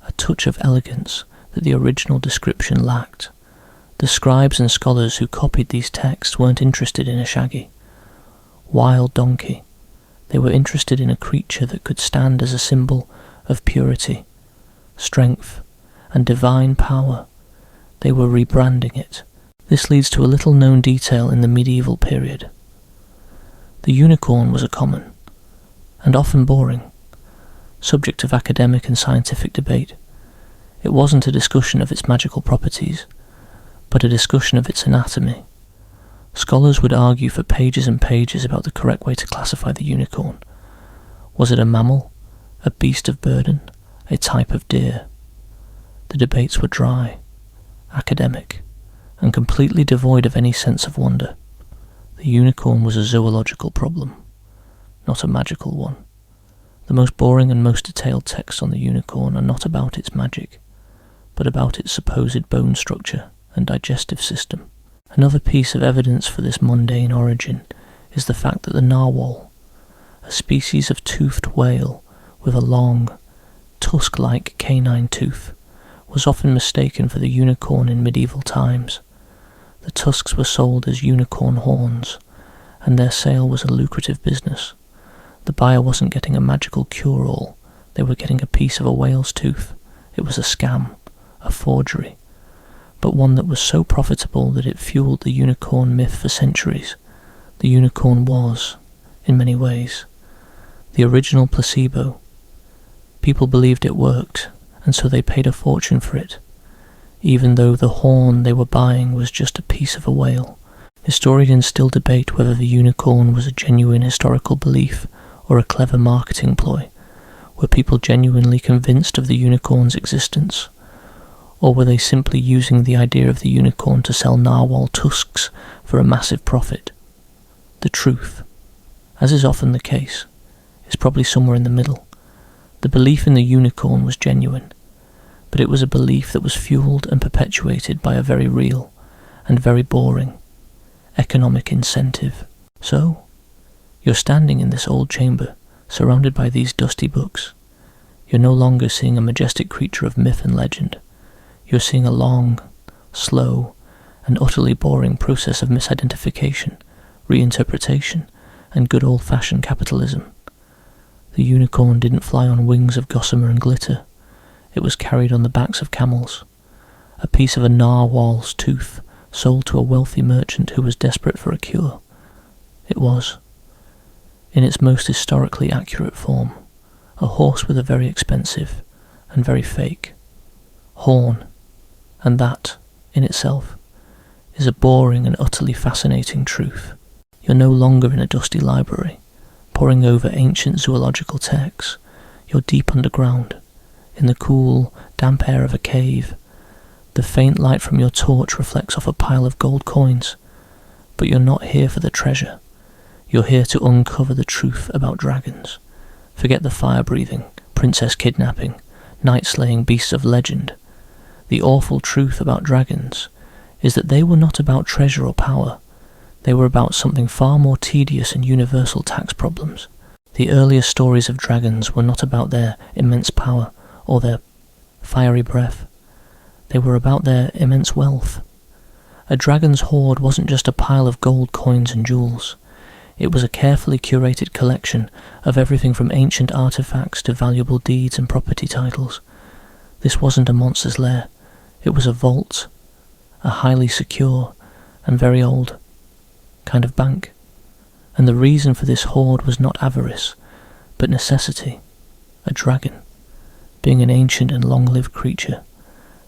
a touch of elegance that the original description lacked. The scribes and scholars who copied these texts weren't interested in a shaggy, wild donkey. They were interested in a creature that could stand as a symbol of purity, strength, and divine power. They were rebranding it. This leads to a little-known detail in the medieval period. The unicorn was a common, and often boring, subject of academic and scientific debate. It wasn't a discussion of its magical properties, but a discussion of its anatomy. Scholars would argue for pages and pages about the correct way to classify the unicorn. Was it a mammal, a beast of burden, a type of deer? The debates were dry, academic, and completely devoid of any sense of wonder. The unicorn was a zoological problem, not a magical one. The most boring and most detailed texts on the unicorn are not about its magic, but about its supposed bone structure and digestive system. Another piece of evidence for this mundane origin is the fact that the narwhal, a species of toothed whale with a long, tusk-like canine tooth, was often mistaken for the unicorn in medieval times. The tusks were sold as unicorn horns, and their sale was a lucrative business. The buyer wasn't getting a magical cure-all, they were getting a piece of a whale's tooth. It was a scam, a forgery, but one that was so profitable that it fueled the unicorn myth for centuries. The unicorn was, in many ways, the original placebo. People believed it worked, and so they paid a fortune for it, even though the horn they were buying was just a piece of a whale. Historians still debate whether the unicorn was a genuine historical belief or a clever marketing ploy. Were people genuinely convinced of the unicorn's existence? Or were they simply using the idea of the unicorn to sell narwhal tusks for a massive profit? The truth, as is often the case, is probably somewhere in the middle. The belief in the unicorn was genuine, but it was a belief that was fueled and perpetuated by a very real and very boring economic incentive. So, you're standing in this old chamber, surrounded by these dusty books. You're no longer seeing a majestic creature of myth and legend. You're seeing a long, slow, and utterly boring process of misidentification, reinterpretation, and good old-fashioned capitalism. The unicorn didn't fly on wings of gossamer and glitter. It was carried on the backs of camels. A piece of a narwhal's tooth sold to a wealthy merchant who was desperate for a cure. It was, in its most historically accurate form, a horse with a very expensive and very fake horn, and that, in itself, is a boring and utterly fascinating truth. You're no longer in a dusty library, poring over ancient zoological texts. You're deep underground, in the cool, damp air of a cave. The faint light from your torch reflects off a pile of gold coins, but you're not here for the treasure. You're here to uncover the truth about dragons. Forget the fire-breathing, princess kidnapping, night-slaying beasts of legend. The awful truth about dragons is that they were not about treasure or power. They were about something far more tedious and universal: tax problems. The earlier stories of dragons were not about their immense power or their fiery breath. They were about their immense wealth. A dragon's hoard wasn't just a pile of gold coins and jewels. It was a carefully curated collection of everything from ancient artifacts to valuable deeds and property titles. This wasn't a monster's lair. It was a vault, a highly secure and very old kind of bank. And the reason for this hoard was not avarice, but necessity. A dragon, being an ancient and long-lived creature,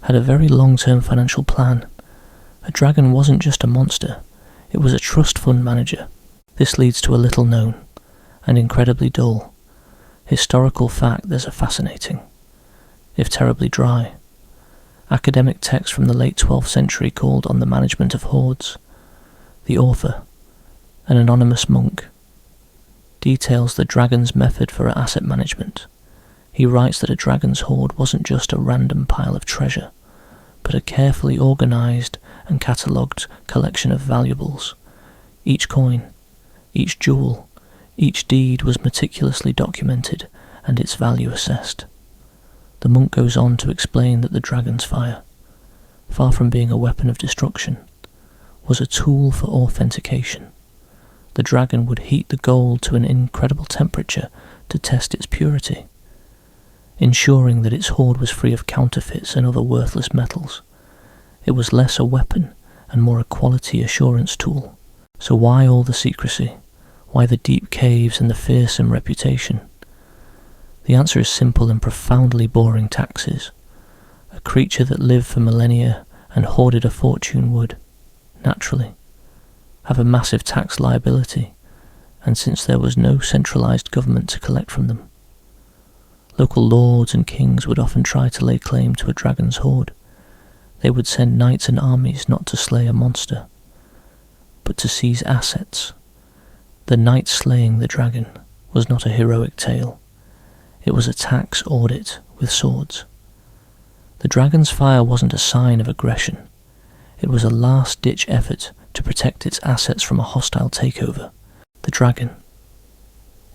had a very long-term financial plan. A dragon wasn't just a monster, it was a trust fund manager. This leads to a little-known, and incredibly dull, historical fact there's a fascinating, if terribly dry, academic text from the late 12th century called On the Management of Hoards. The author, an anonymous monk, details the dragon's method for asset management. He writes that a dragon's hoard wasn't just a random pile of treasure, but a carefully organised and catalogued collection of valuables. Each coin, each jewel, each deed was meticulously documented and its value assessed. The monk goes on to explain that the dragon's fire, far from being a weapon of destruction, was a tool for authentication. The dragon would heat the gold to an incredible temperature to test its purity, ensuring that its hoard was free of counterfeits and other worthless metals. It was less a weapon and more a quality assurance tool. So why all the secrecy? Why the deep caves and the fearsome reputation? The answer is simple and profoundly boring: taxes. A creature that lived for millennia and hoarded a fortune would, naturally, have a massive tax liability, and since there was no centralised government to collect from them, local lords and kings would often try to lay claim to a dragon's hoard. They would send knights and armies not to slay a monster, but to seize assets. The knight slaying the dragon was not a heroic tale. It was a tax audit with swords. The dragon's fire wasn't a sign of aggression. It was a last-ditch effort to protect its assets from a hostile takeover. The dragon,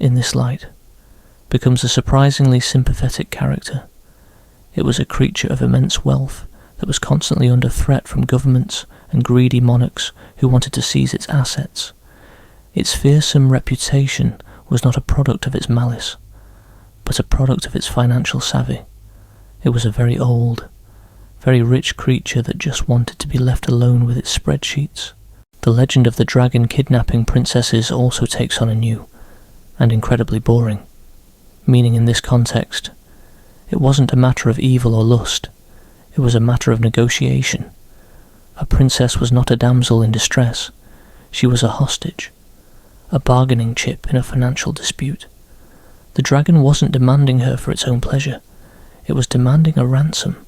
in this light, becomes a surprisingly sympathetic character. It was a creature of immense wealth that was constantly under threat from governments and greedy monarchs who wanted to seize its assets. Its fearsome reputation was not a product of its malice, but a product of its financial savvy. It was a very old, very rich creature that just wanted to be left alone with its spreadsheets. The legend of the dragon kidnapping princesses also takes on a new, and incredibly boring, meaning in this context. It wasn't a matter of evil or lust, it was a matter of negotiation. A princess was not a damsel in distress, she was a hostage, a bargaining chip in a financial dispute. The dragon wasn't demanding her for its own pleasure, it was demanding a ransom,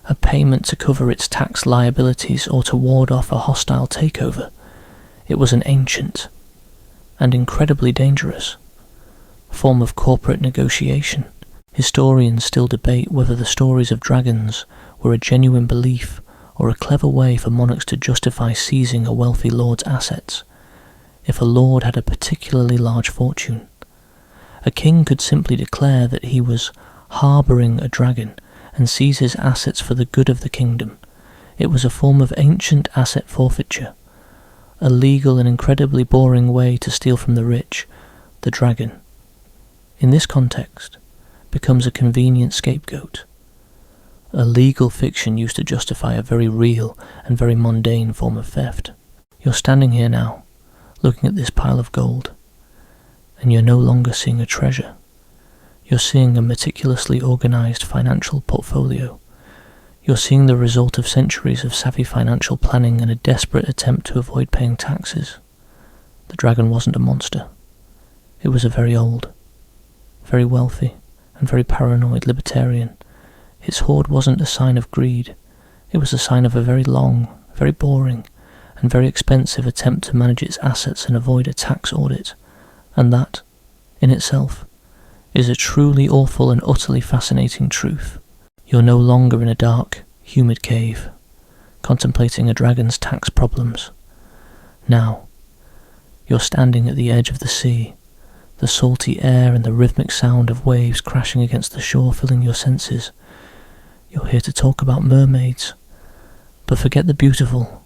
a payment to cover its tax liabilities or to ward off a hostile takeover. It was an ancient, and incredibly dangerous, form of corporate negotiation. Historians still debate whether the stories of dragons were a genuine belief or a clever way for monarchs to justify seizing a wealthy lord's assets. If a lord had a particularly large fortune, a king could simply declare that he was harbouring a dragon and seize his assets for the good of the kingdom. It was a form of ancient asset forfeiture, a legal and incredibly boring way to steal from the rich. The dragon, in this context, becomes a convenient scapegoat, a legal fiction used to justify a very real and very mundane form of theft. You're standing here now, looking at this pile of gold, and you're no longer seeing a treasure. You're seeing a meticulously organised financial portfolio. You're seeing the result of centuries of savvy financial planning and a desperate attempt to avoid paying taxes. The dragon wasn't a monster. It was a very old, very wealthy, and very paranoid libertarian. Its hoard wasn't a sign of greed. It was a sign of a very long, very boring, and very expensive attempt to manage its assets and avoid a tax audit. And that, in itself, is a truly awful and utterly fascinating truth. You're no longer in a dark, humid cave, contemplating a dragon's tax problems. Now, you're standing at the edge of the sea, the salty air and the rhythmic sound of waves crashing against the shore filling your senses. You're here to talk about mermaids, but forget the beautiful,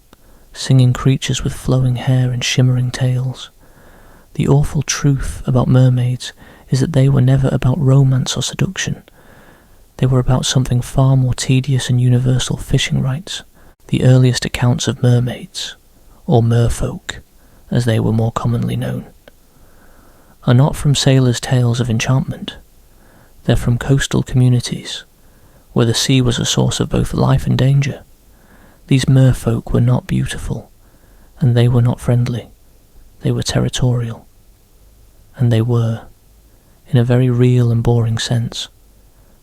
singing creatures with flowing hair and shimmering tails. The awful truth about mermaids is that they were never about romance or seduction. They were about something far more tedious and universal: fishing rites. The earliest accounts of mermaids, or merfolk, as they were more commonly known, are not from sailors' tales of enchantment. They're from coastal communities, where the sea was a source of both life and danger. These merfolk were not beautiful, and they were not friendly. They were territorial. And they were, in a very real and boring sense,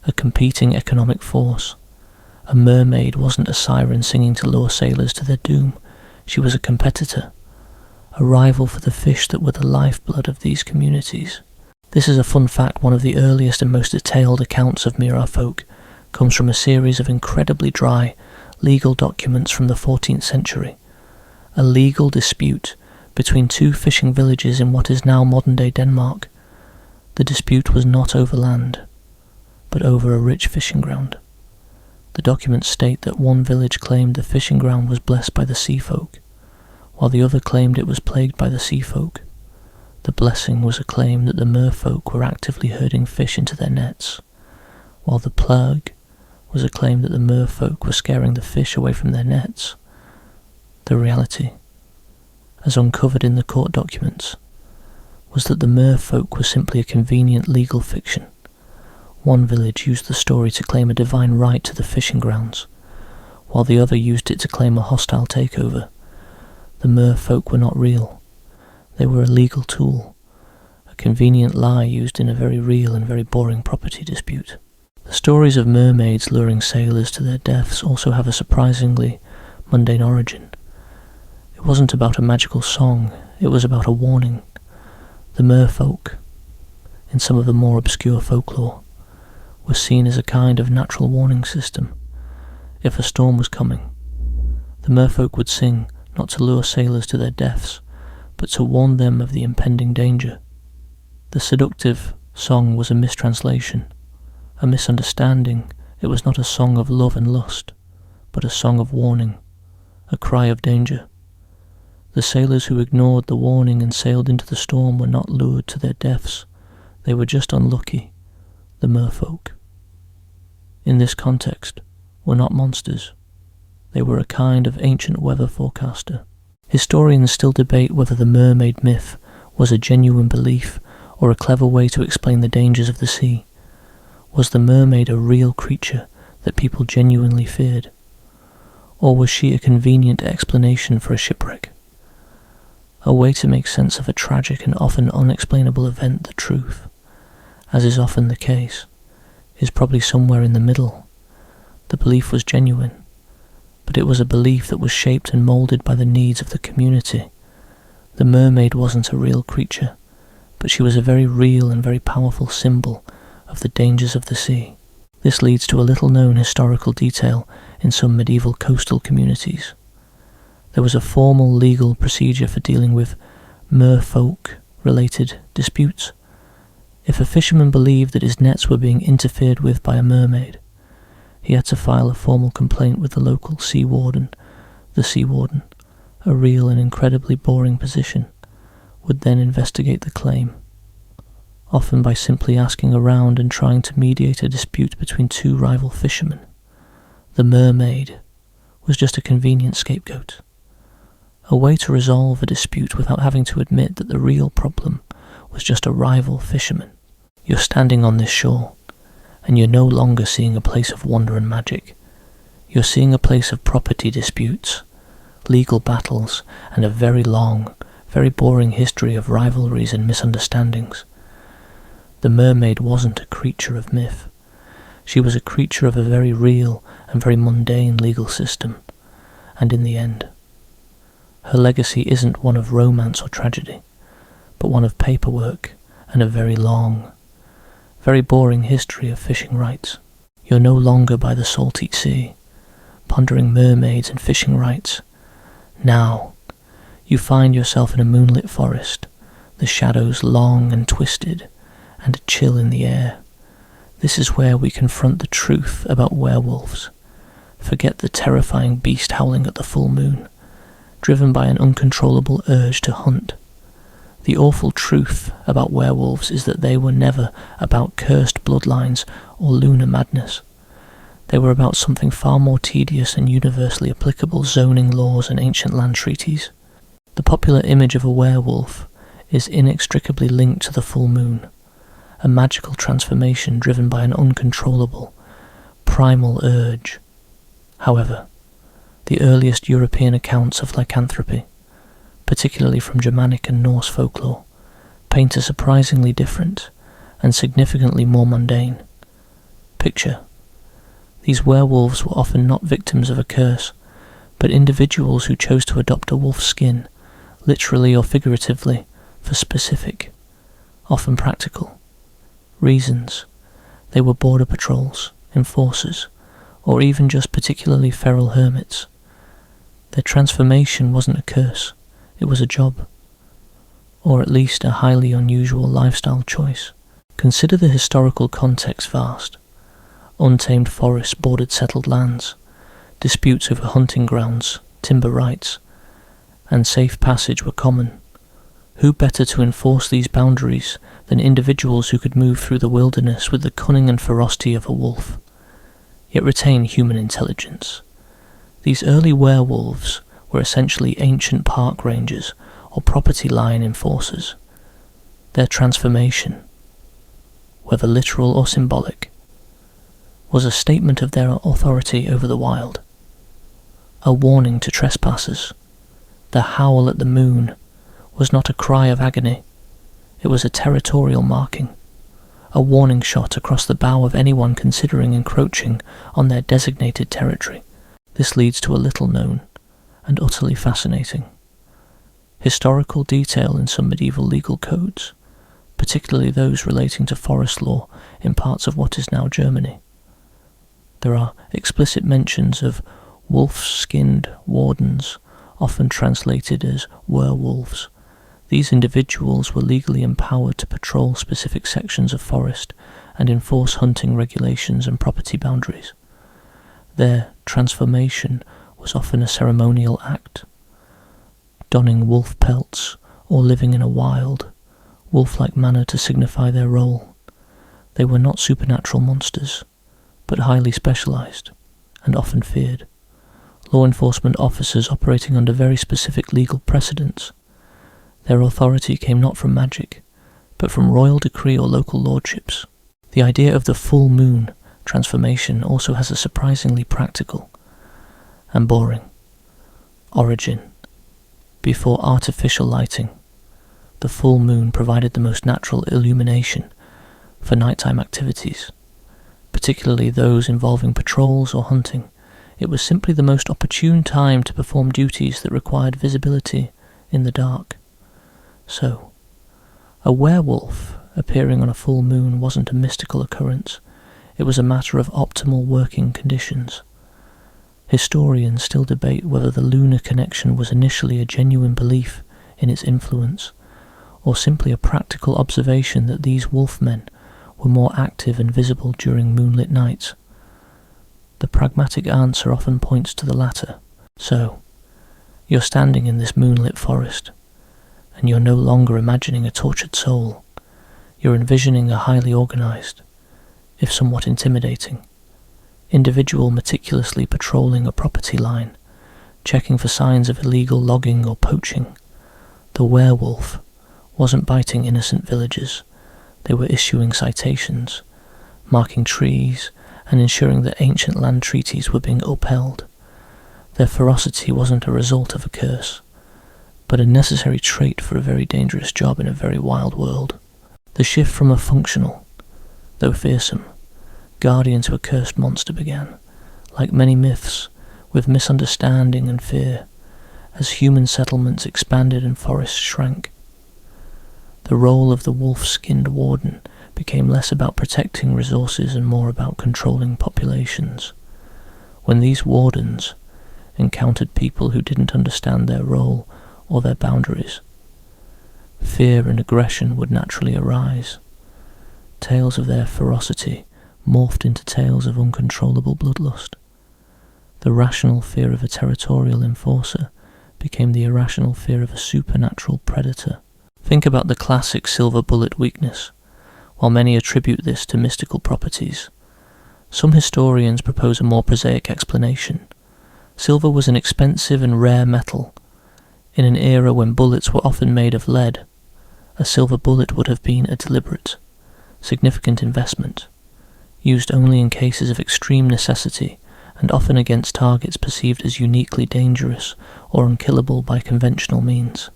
a competing economic force. A mermaid wasn't a siren singing to lure sailors to their doom. She was a competitor, a rival for the fish that were the lifeblood of these communities. This is a fun fact: one of the earliest and most detailed accounts of Mirror folk comes from a series of incredibly dry, legal documents from the 14th century, a legal dispute between two fishing villages in what is now modern-day Denmark. The dispute was not over land, but over a rich fishing ground. The documents state that one village claimed the fishing ground was blessed by the sea folk, while the other claimed it was plagued by the sea folk. The blessing was a claim that the merfolk were actively herding fish into their nets, while the plague was a claim that the merfolk were scaring the fish away from their nets. The reality, as uncovered in the court documents, was that the merfolk was simply a convenient legal fiction. One village used the story to claim a divine right to the fishing grounds, while the other used it to claim a hostile takeover. The merfolk were not real. They were a legal tool, a convenient lie used in a very real and very boring property dispute. The stories of mermaids luring sailors to their deaths also have a surprisingly mundane origin. It wasn't about a magical song, it was about a warning. The merfolk, in some of the more obscure folklore, was seen as a kind of natural warning system. If a storm was coming, the merfolk would sing not to lure sailors to their deaths, but to warn them of the impending danger. The seductive song was a mistranslation, a misunderstanding. It was not a song of love and lust, but a song of warning, a cry of danger. The sailors who ignored the warning and sailed into the storm were not lured to their deaths, they were just unlucky, the merfolk. In this context, were not monsters. They were a kind of ancient weather forecaster. Historians still debate whether the mermaid myth was a genuine belief or a clever way to explain the dangers of the sea. Was the mermaid a real creature that people genuinely feared? Or was she a convenient explanation for a shipwreck? A way to make sense of a tragic and often unexplainable event. The truth, as is often the case, is probably somewhere in the middle. The belief was genuine, but it was a belief that was shaped and moulded by the needs of the community. The mermaid wasn't a real creature, but she was a very real and very powerful symbol of the dangers of the sea. This leads to a little-known historical detail in some medieval coastal communities. There was a formal legal procedure for dealing with merfolk-related disputes. If a fisherman believed that his nets were being interfered with by a mermaid, he had to file a formal complaint with the local sea warden. The sea warden, a real and incredibly boring position, would then investigate the claim, often by simply asking around and trying to mediate a dispute between two rival fishermen. The mermaid was just a convenient scapegoat, a way to resolve a dispute without having to admit that the real problem was just a rival fisherman. You're standing on this shore, and you're no longer seeing a place of wonder and magic. You're seeing a place of property disputes, legal battles, and a very long, very boring history of rivalries and misunderstandings. The mermaid wasn't a creature of myth. She was a creature of a very real and very mundane legal system, and in the end, her legacy isn't one of romance or tragedy, but one of paperwork and a very long, very boring history of fishing rights. You're no longer by the salty sea, pondering mermaids and fishing rights. Now, you find yourself in a moonlit forest, the shadows long and twisted, and a chill in the air. This is where we confront the truth about werewolves. Forget the terrifying beast howling at the full moon, driven by an uncontrollable urge to hunt. The awful truth about werewolves is that they were never about cursed bloodlines or lunar madness. They were about something far more tedious and universally applicable: zoning laws and ancient land treaties. The popular image of a werewolf is inextricably linked to the full moon, a magical transformation driven by an uncontrollable, primal urge. However, the earliest European accounts of lycanthropy, particularly from Germanic and Norse folklore, paint a surprisingly different and significantly more mundane picture. These werewolves were often not victims of a curse, but individuals who chose to adopt a wolf's skin, literally or figuratively, for specific, often practical, reasons. They were border patrols, enforcers, or even just particularly feral hermits. Their transformation wasn't a curse, it was a job, or at least a highly unusual lifestyle choice. Consider the historical context vast. Untamed forests bordered settled lands, disputes over hunting grounds, timber rights, and safe passage were common. Who better to enforce these boundaries than individuals who could move through the wilderness with the cunning and ferocity of a wolf, yet retain human intelligence? These early werewolves were essentially ancient park rangers or property line enforcers. Their transformation, whether literal or symbolic, was a statement of their authority over the wild, a warning to trespassers. The howl at the moon was not a cry of agony, it was a territorial marking, a warning shot across the bow of anyone considering encroaching on their designated territory. This leads to a little known and utterly fascinating historical detail in some medieval legal codes, particularly those relating to forest law in parts of what is now Germany. There are explicit mentions of wolf-skinned wardens, often translated as werewolves. These individuals were legally empowered to patrol specific sections of forest and enforce hunting regulations and property boundaries. Their transformation was often a ceremonial act, donning wolf pelts or living in a wild, wolf-like manner to signify their role. They were not supernatural monsters, but highly specialized and often feared. Law enforcement officers operating under very specific legal precedents. Their authority came not from magic, but from royal decree or local lordships. The idea of the full moon transformation also has a surprisingly practical and boring origin. Before artificial lighting, the full moon provided the most natural illumination for nighttime activities, particularly those involving patrols or hunting. It was simply the most opportune time to perform duties that required visibility in the dark. So, a werewolf appearing on a full moon wasn't a mystical occurrence, it was a matter of optimal working conditions. Historians still debate whether the lunar connection was initially a genuine belief in its influence, or simply a practical observation that these wolfmen were more active and visible during moonlit nights. The pragmatic answer often points to the latter. So, you're standing in this moonlit forest, and you're no longer imagining a tortured soul. You're envisioning a highly organized, if somewhat intimidating, individual meticulously patrolling a property line, checking for signs of illegal logging or poaching. The werewolf wasn't biting innocent villagers. They were issuing citations, marking trees, and ensuring that ancient land treaties were being upheld. Their ferocity wasn't a result of a curse, but a necessary trait for a very dangerous job in a very wild world. The shift from a functional, though fearsome, guardian to a cursed monster began, like many myths, with misunderstanding and fear, as human settlements expanded and forests shrank. The role of the wolf-skinned warden became less about protecting resources and more about controlling populations. When these wardens encountered people who didn't understand their role or their boundaries, fear and aggression would naturally arise. Tales of their ferocity morphed into tales of uncontrollable bloodlust. The rational fear of a territorial enforcer became the irrational fear of a supernatural predator. Think about the classic silver bullet weakness. While many attribute this to mystical properties, some historians propose a more prosaic explanation. Silver was an expensive and rare metal. In an era when bullets were often made of lead, a silver bullet would have been a deliberate, significant investment, used only in cases of extreme necessity and often against targets perceived as uniquely dangerous or unkillable by conventional means.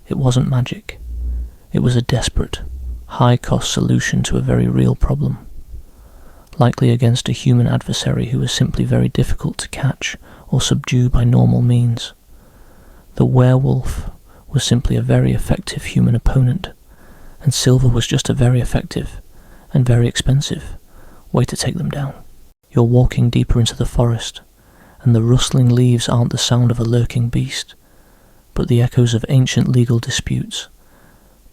It wasn't magic. It was a desperate, high-cost solution to a very real problem, likely against a human adversary who was simply very difficult to catch or subdue by normal means. The werewolf was simply a very effective human opponent, and silver was just a very effective and very expensive way to take them down. You're walking deeper into the forest, and the rustling leaves aren't the sound of a lurking beast, but the echoes of ancient legal disputes.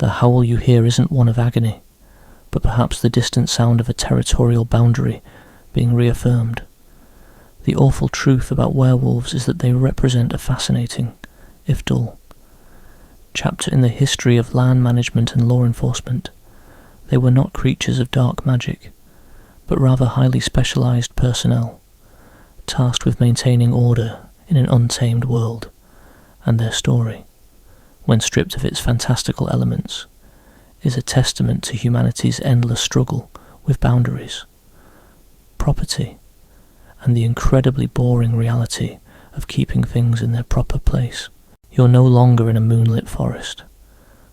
The howl you hear isn't one of agony, but perhaps the distant sound of a territorial boundary being reaffirmed. The awful truth about werewolves is that they represent a fascinating, if dull, chapter in the history of land management and law enforcement. They were not creatures of dark magic, but rather highly specialized personnel, tasked with maintaining order in an untamed world, and their story, when stripped of its fantastical elements, is a testament to humanity's endless struggle with boundaries, property, and the incredibly boring reality of keeping things in their proper place. You're no longer in a moonlit forest,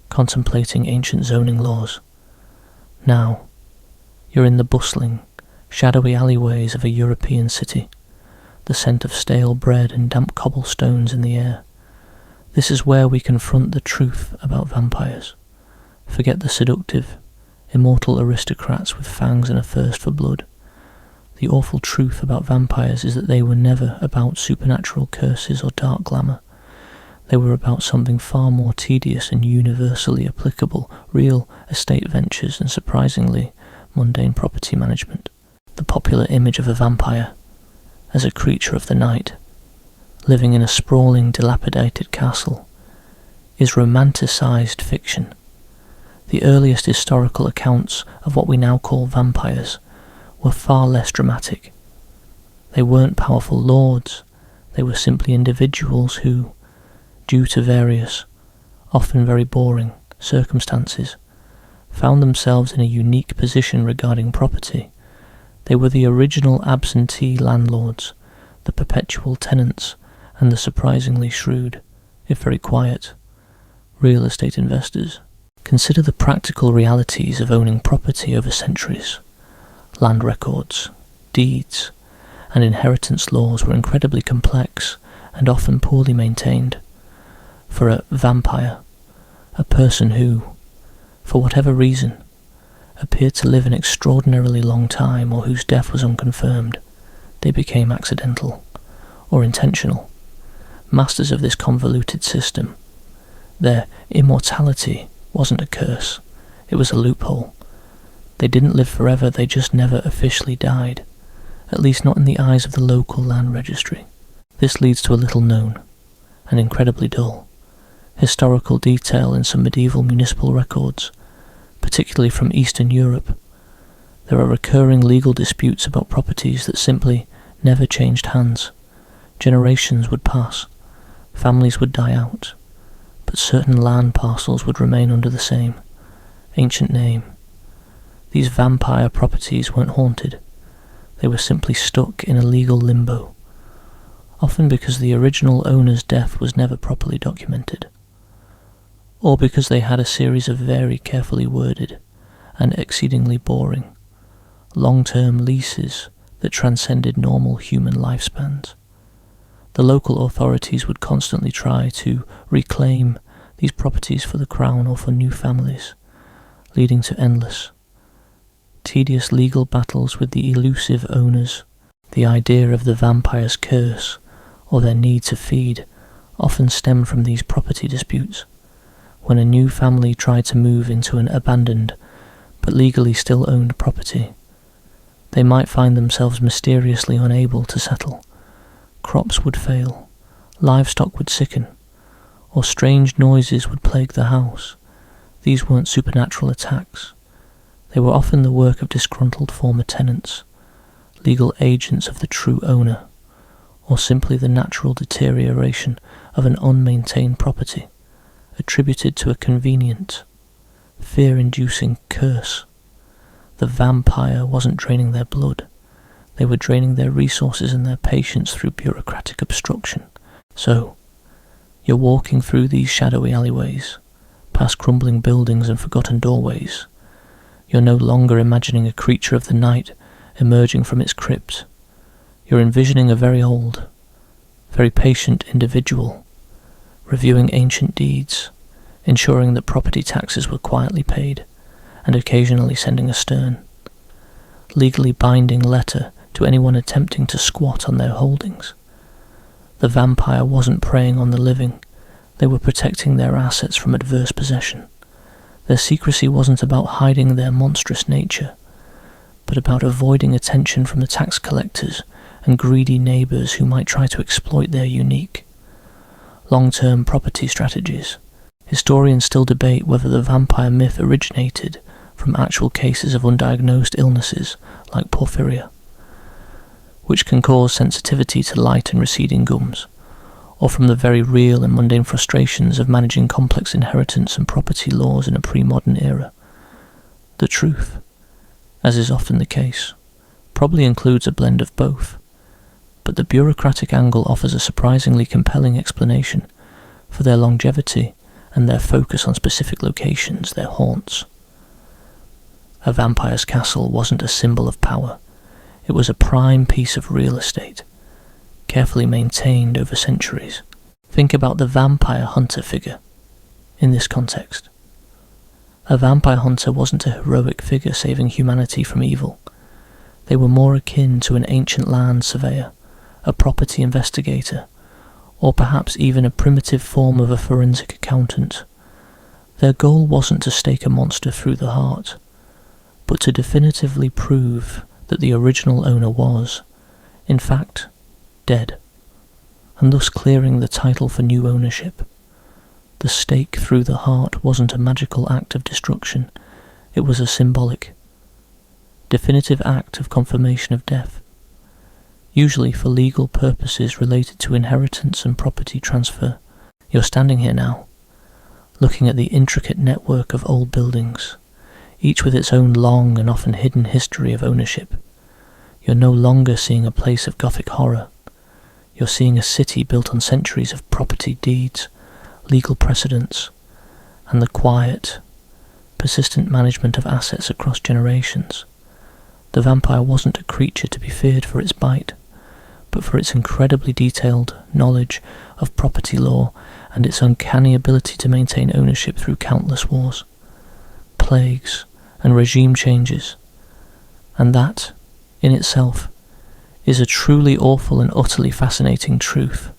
contemplating ancient zoning laws. Now, you're in the bustling, shadowy alleyways of a European city, the scent of stale bread and damp cobblestones in the air. This is where we confront the truth about vampires. Forget the seductive, immortal aristocrats with fangs and a thirst for blood. The awful truth about vampires is that they were never about supernatural curses or dark glamour. They were about something far more tedious and universally applicable, real estate ventures and surprisingly mundane property management. The popular image of a vampire as a creature of the night, living in a sprawling, dilapidated castle, is romanticized fiction. The earliest historical accounts of what we now call vampires were far less dramatic. They weren't powerful lords, they were simply individuals who, due to various, often very boring, circumstances, found themselves in a unique position regarding property. They were the original absentee landlords, the perpetual tenants, and the surprisingly shrewd, if very quiet, real estate investors. Consider the practical realities of owning property over centuries. Land records, deeds, and inheritance laws were incredibly complex and often poorly maintained. For a vampire, a person who, for whatever reason, appeared to live an extraordinarily long time or whose death was unconfirmed, they became accidental or intentional, masters of this convoluted system. Their immortality wasn't a curse, it was a loophole. They didn't live forever, they just never officially died, at least not in the eyes of the local land registry. This leads to a little known, and incredibly dull, historical detail in some medieval municipal records, particularly from Eastern Europe. There are recurring legal disputes about properties that simply never changed hands. Generations would pass, families would die out, but certain land parcels would remain under the same ancient name. These vampire properties weren't haunted, they were simply stuck in a legal limbo, often because the original owner's death was never properly documented, or because they had a series of very carefully worded and exceedingly boring, long-term leases that transcended normal human lifespans. The local authorities would constantly try to reclaim these properties for the crown or for new families, leading to endless, tedious legal battles with the elusive owners. The idea of the vampire's curse or their need to feed often stemmed from these property disputes. When a new family tried to move into an abandoned but legally still owned property, they might find themselves mysteriously unable to settle. Crops would fail, livestock would sicken, or strange noises would plague the house. These weren't supernatural attacks. They were often the work of disgruntled former tenants, legal agents of the true owner, or simply the natural deterioration of an unmaintained property, attributed to a convenient, fear-inducing curse. The vampire wasn't draining their blood, they were draining their resources and their patience through bureaucratic obstruction. So, you're walking through these shadowy alleyways, past crumbling buildings and forgotten doorways. You're no longer imagining a creature of the night emerging from its crypt. You're envisioning a very old, very patient individual, reviewing ancient deeds, ensuring that property taxes were quietly paid, and occasionally sending a stern, legally binding letter to anyone attempting to squat on their holdings. The vampire wasn't preying on the living, they were protecting their assets from adverse possession. Their secrecy wasn't about hiding their monstrous nature, but about avoiding attention from the tax collectors and greedy neighbours who might try to exploit their unique, long-term property strategies. Historians still debate whether the vampire myth originated from actual cases of undiagnosed illnesses like porphyria, which can cause sensitivity to light and receding gums, or from the very real and mundane frustrations of managing complex inheritance and property laws in a pre-modern era. The truth, as is often the case, probably includes a blend of both, but the bureaucratic angle offers a surprisingly compelling explanation for their longevity and their focus on specific locations, their haunts. A vampire's castle wasn't a symbol of power, it was a prime piece of real estate, carefully maintained over centuries. Think about the vampire hunter figure in this context. A vampire hunter wasn't a heroic figure saving humanity from evil. They were more akin to an ancient land surveyor, a property investigator, or perhaps even a primitive form of a forensic accountant. Their goal wasn't to stake a monster through the heart, but to definitively prove that the original owner was, in fact, dead, and thus clearing the title for new ownership. The stake through the heart wasn't a magical act of destruction, it was a symbolic, definitive act of confirmation of death, usually for legal purposes related to inheritance and property transfer. You're standing here now, looking at the intricate network of old buildings, each with its own long and often hidden history of ownership. You're no longer seeing a place of Gothic horror. You're seeing a city built on centuries of property deeds, legal precedents, and the quiet, persistent management of assets across generations. The vampire wasn't a creature to be feared for its bite, but for its incredibly detailed knowledge of property law and its uncanny ability to maintain ownership through countless wars, plagues, and regime changes. And that, in itself, is a truly awful and utterly fascinating truth,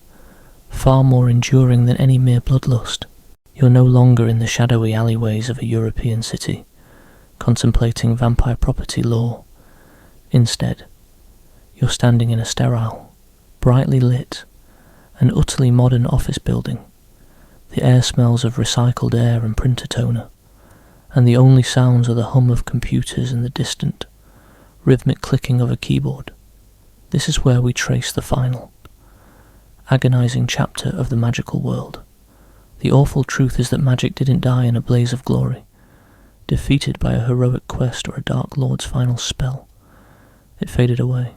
far more enduring than any mere bloodlust. You're no longer in the shadowy alleyways of a European city, contemplating vampire property law. Instead, you're standing in a sterile, brightly lit, and utterly modern office building. The air smells of recycled air and printer toner, and the only sounds are the hum of computers and the distant, rhythmic clicking of a keyboard. This is where we trace the final, agonizing chapter of the magical world. The awful truth is that magic didn't die in a blaze of glory, defeated by a heroic quest or a dark lord's final spell. It faded away,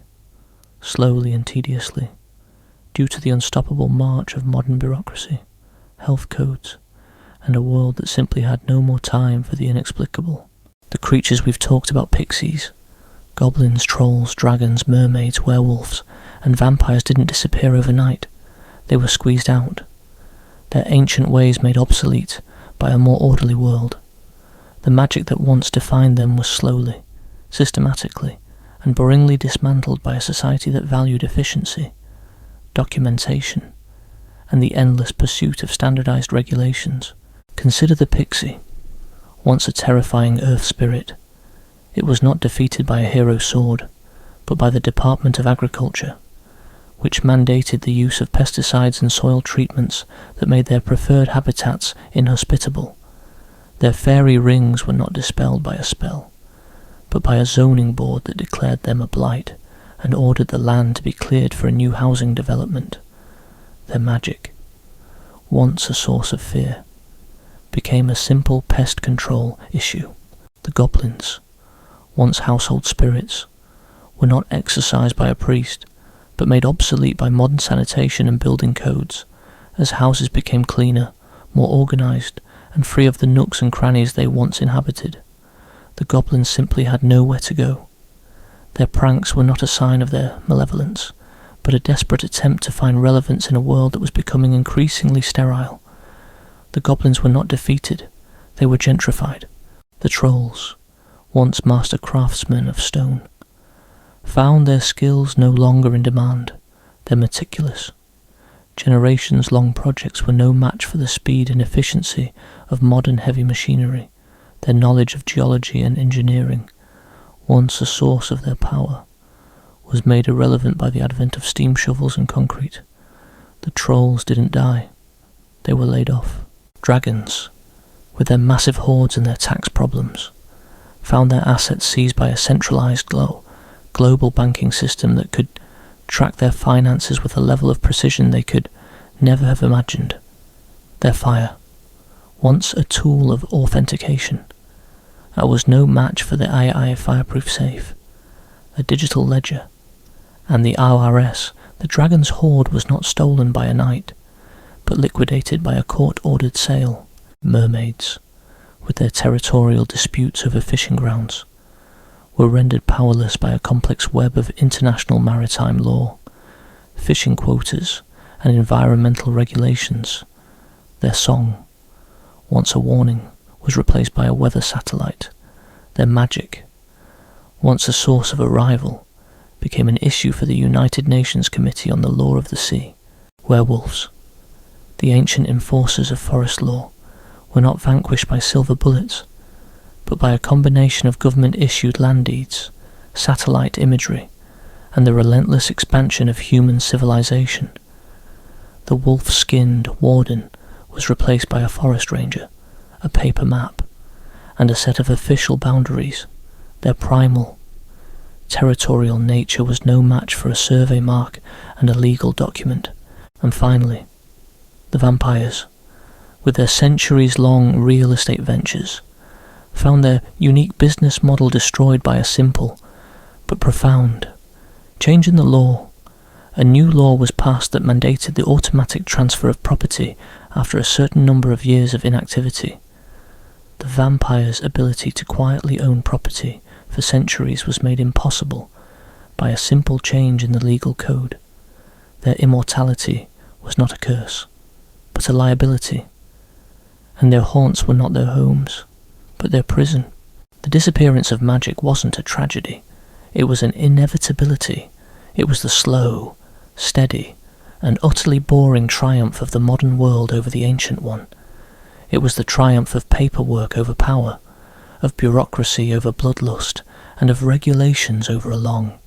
slowly and tediously, due to the unstoppable march of modern bureaucracy, health codes, and a world that simply had no more time for the inexplicable. The creatures we've talked about, pixies, goblins, trolls, dragons, mermaids, werewolves, and vampires, didn't disappear overnight. They were squeezed out, their ancient ways made obsolete by a more orderly world. The magic that once defined them was slowly, systematically, and boringly dismantled by a society that valued efficiency, documentation, and the endless pursuit of standardized regulations. Consider the pixie, once a terrifying earth spirit. It was not defeated by a hero sword, but by the Department of Agriculture, which mandated the use of pesticides and soil treatments that made their preferred habitats inhospitable. Their fairy rings were not dispelled by a spell, but by a zoning board that declared them a blight and ordered the land to be cleared for a new housing development. Their magic, once a source of fear, became a simple pest control issue. The goblins, once household spirits, were not exorcised by a priest, but made obsolete by modern sanitation and building codes, as houses became cleaner, more organised, and free of the nooks and crannies they once inhabited. The goblins simply had nowhere to go. Their pranks were not a sign of their malevolence, but a desperate attempt to find relevance in a world that was becoming increasingly sterile. The goblins were not defeated, they were gentrified. The trolls, once master craftsmen of stone, found their skills no longer in demand. They're meticulous. Generations-long projects were no match for the speed and efficiency of modern heavy machinery. Their knowledge of geology and engineering, once a source of their power, was made irrelevant by the advent of steam shovels and concrete. The trolls didn't die. They were laid off. Dragons, with their massive hordes and their tax problems, found their assets seized by a centralized global banking system that could track their finances with a level of precision they could never have imagined. Their fire, once a tool of authentication, was no match for the II fireproof safe, a digital ledger, and the IRS. The dragon's hoard was not stolen by a night, but liquidated by a court-ordered sale. Mermaids, with their territorial disputes over fishing grounds, were rendered powerless by a complex web of international maritime law, fishing quotas, and environmental regulations. Their song, once a warning, was replaced by a weather satellite. Their magic, once a source of arrival, became an issue for the United Nations Committee on the Law of the Sea. Werewolves, the ancient enforcers of forest law, were not vanquished by silver bullets, but by a combination of government-issued land deeds, satellite imagery, and the relentless expansion of human civilization. The wolf-skinned warden was replaced by a forest ranger, a paper map, and a set of official boundaries. Their primal, territorial nature was no match for a survey mark and a legal document. And finally, the vampires, with their centuries-long real estate ventures, found their unique business model destroyed by a simple but profound change in the law. A new law was passed that mandated the automatic transfer of property after a certain number of years of inactivity. The vampire's ability to quietly own property for centuries was made impossible by a simple change in the legal code. Their immortality was not a curse, but a liability, and their haunts were not their homes, but their prison. The disappearance of magic wasn't a tragedy, it was an inevitability. It was the slow, steady, and utterly boring triumph of the modern world over the ancient one. It was the triumph of paperwork over power, of bureaucracy over bloodlust, and of regulations over a long,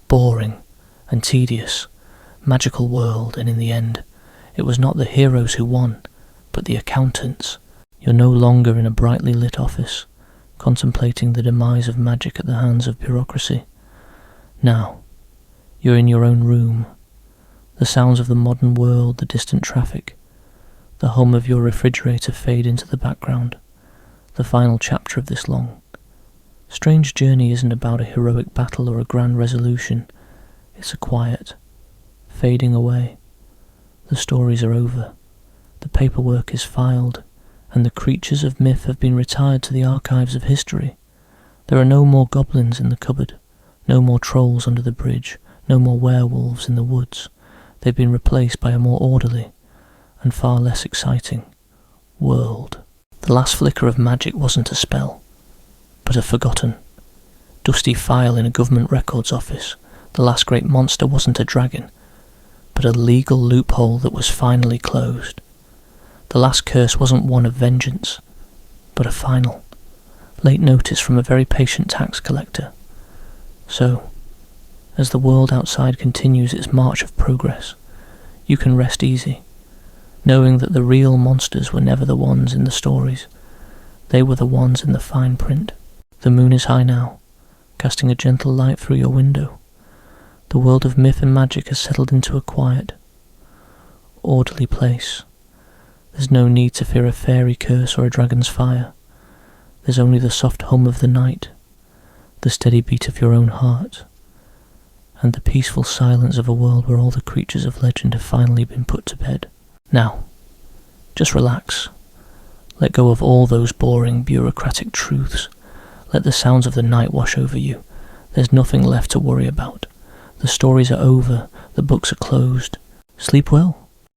boring, and tedious, magical world, and in the end, it was not the heroes who won, but the accountants. You're no longer in a brightly lit office, contemplating the demise of magic at the hands of bureaucracy. Now, you're in your own room. The sounds of the modern world, the distant traffic, the hum of your refrigerator fade into the background. The final chapter of this long, strange journey isn't about a heroic battle or a grand resolution. It's a quiet, fading away. The stories are over. The paperwork is filed, and the creatures of myth have been retired to the archives of history. There are no more goblins in the cupboard, no more trolls under the bridge, no more werewolves in the woods. They've been replaced by a more orderly, and far less exciting, world. The last flicker of magic wasn't a spell, but a forgotten, dusty file in a government records office. The last great monster wasn't a dragon, but a legal loophole that was finally closed. The last curse wasn't one of vengeance, but a final, late notice from a very patient tax collector. So, as the world outside continues its march of progress, you can rest easy, knowing that the real monsters were never the ones in the stories. They were the ones in the fine print. The moon is high now, casting a gentle light through your window. The world of myth and magic has settled into a quiet, orderly place. There's no need to fear a fairy curse or a dragon's fire. There's only the soft hum of the night, the steady beat of your own heart, and the peaceful silence of a world where all the creatures of legend have finally been put to bed. Now, just relax. Let go of all those boring bureaucratic truths. Let the sounds of the night wash over you. There's nothing left to worry about. The stories are over, the books are closed. Sleep well.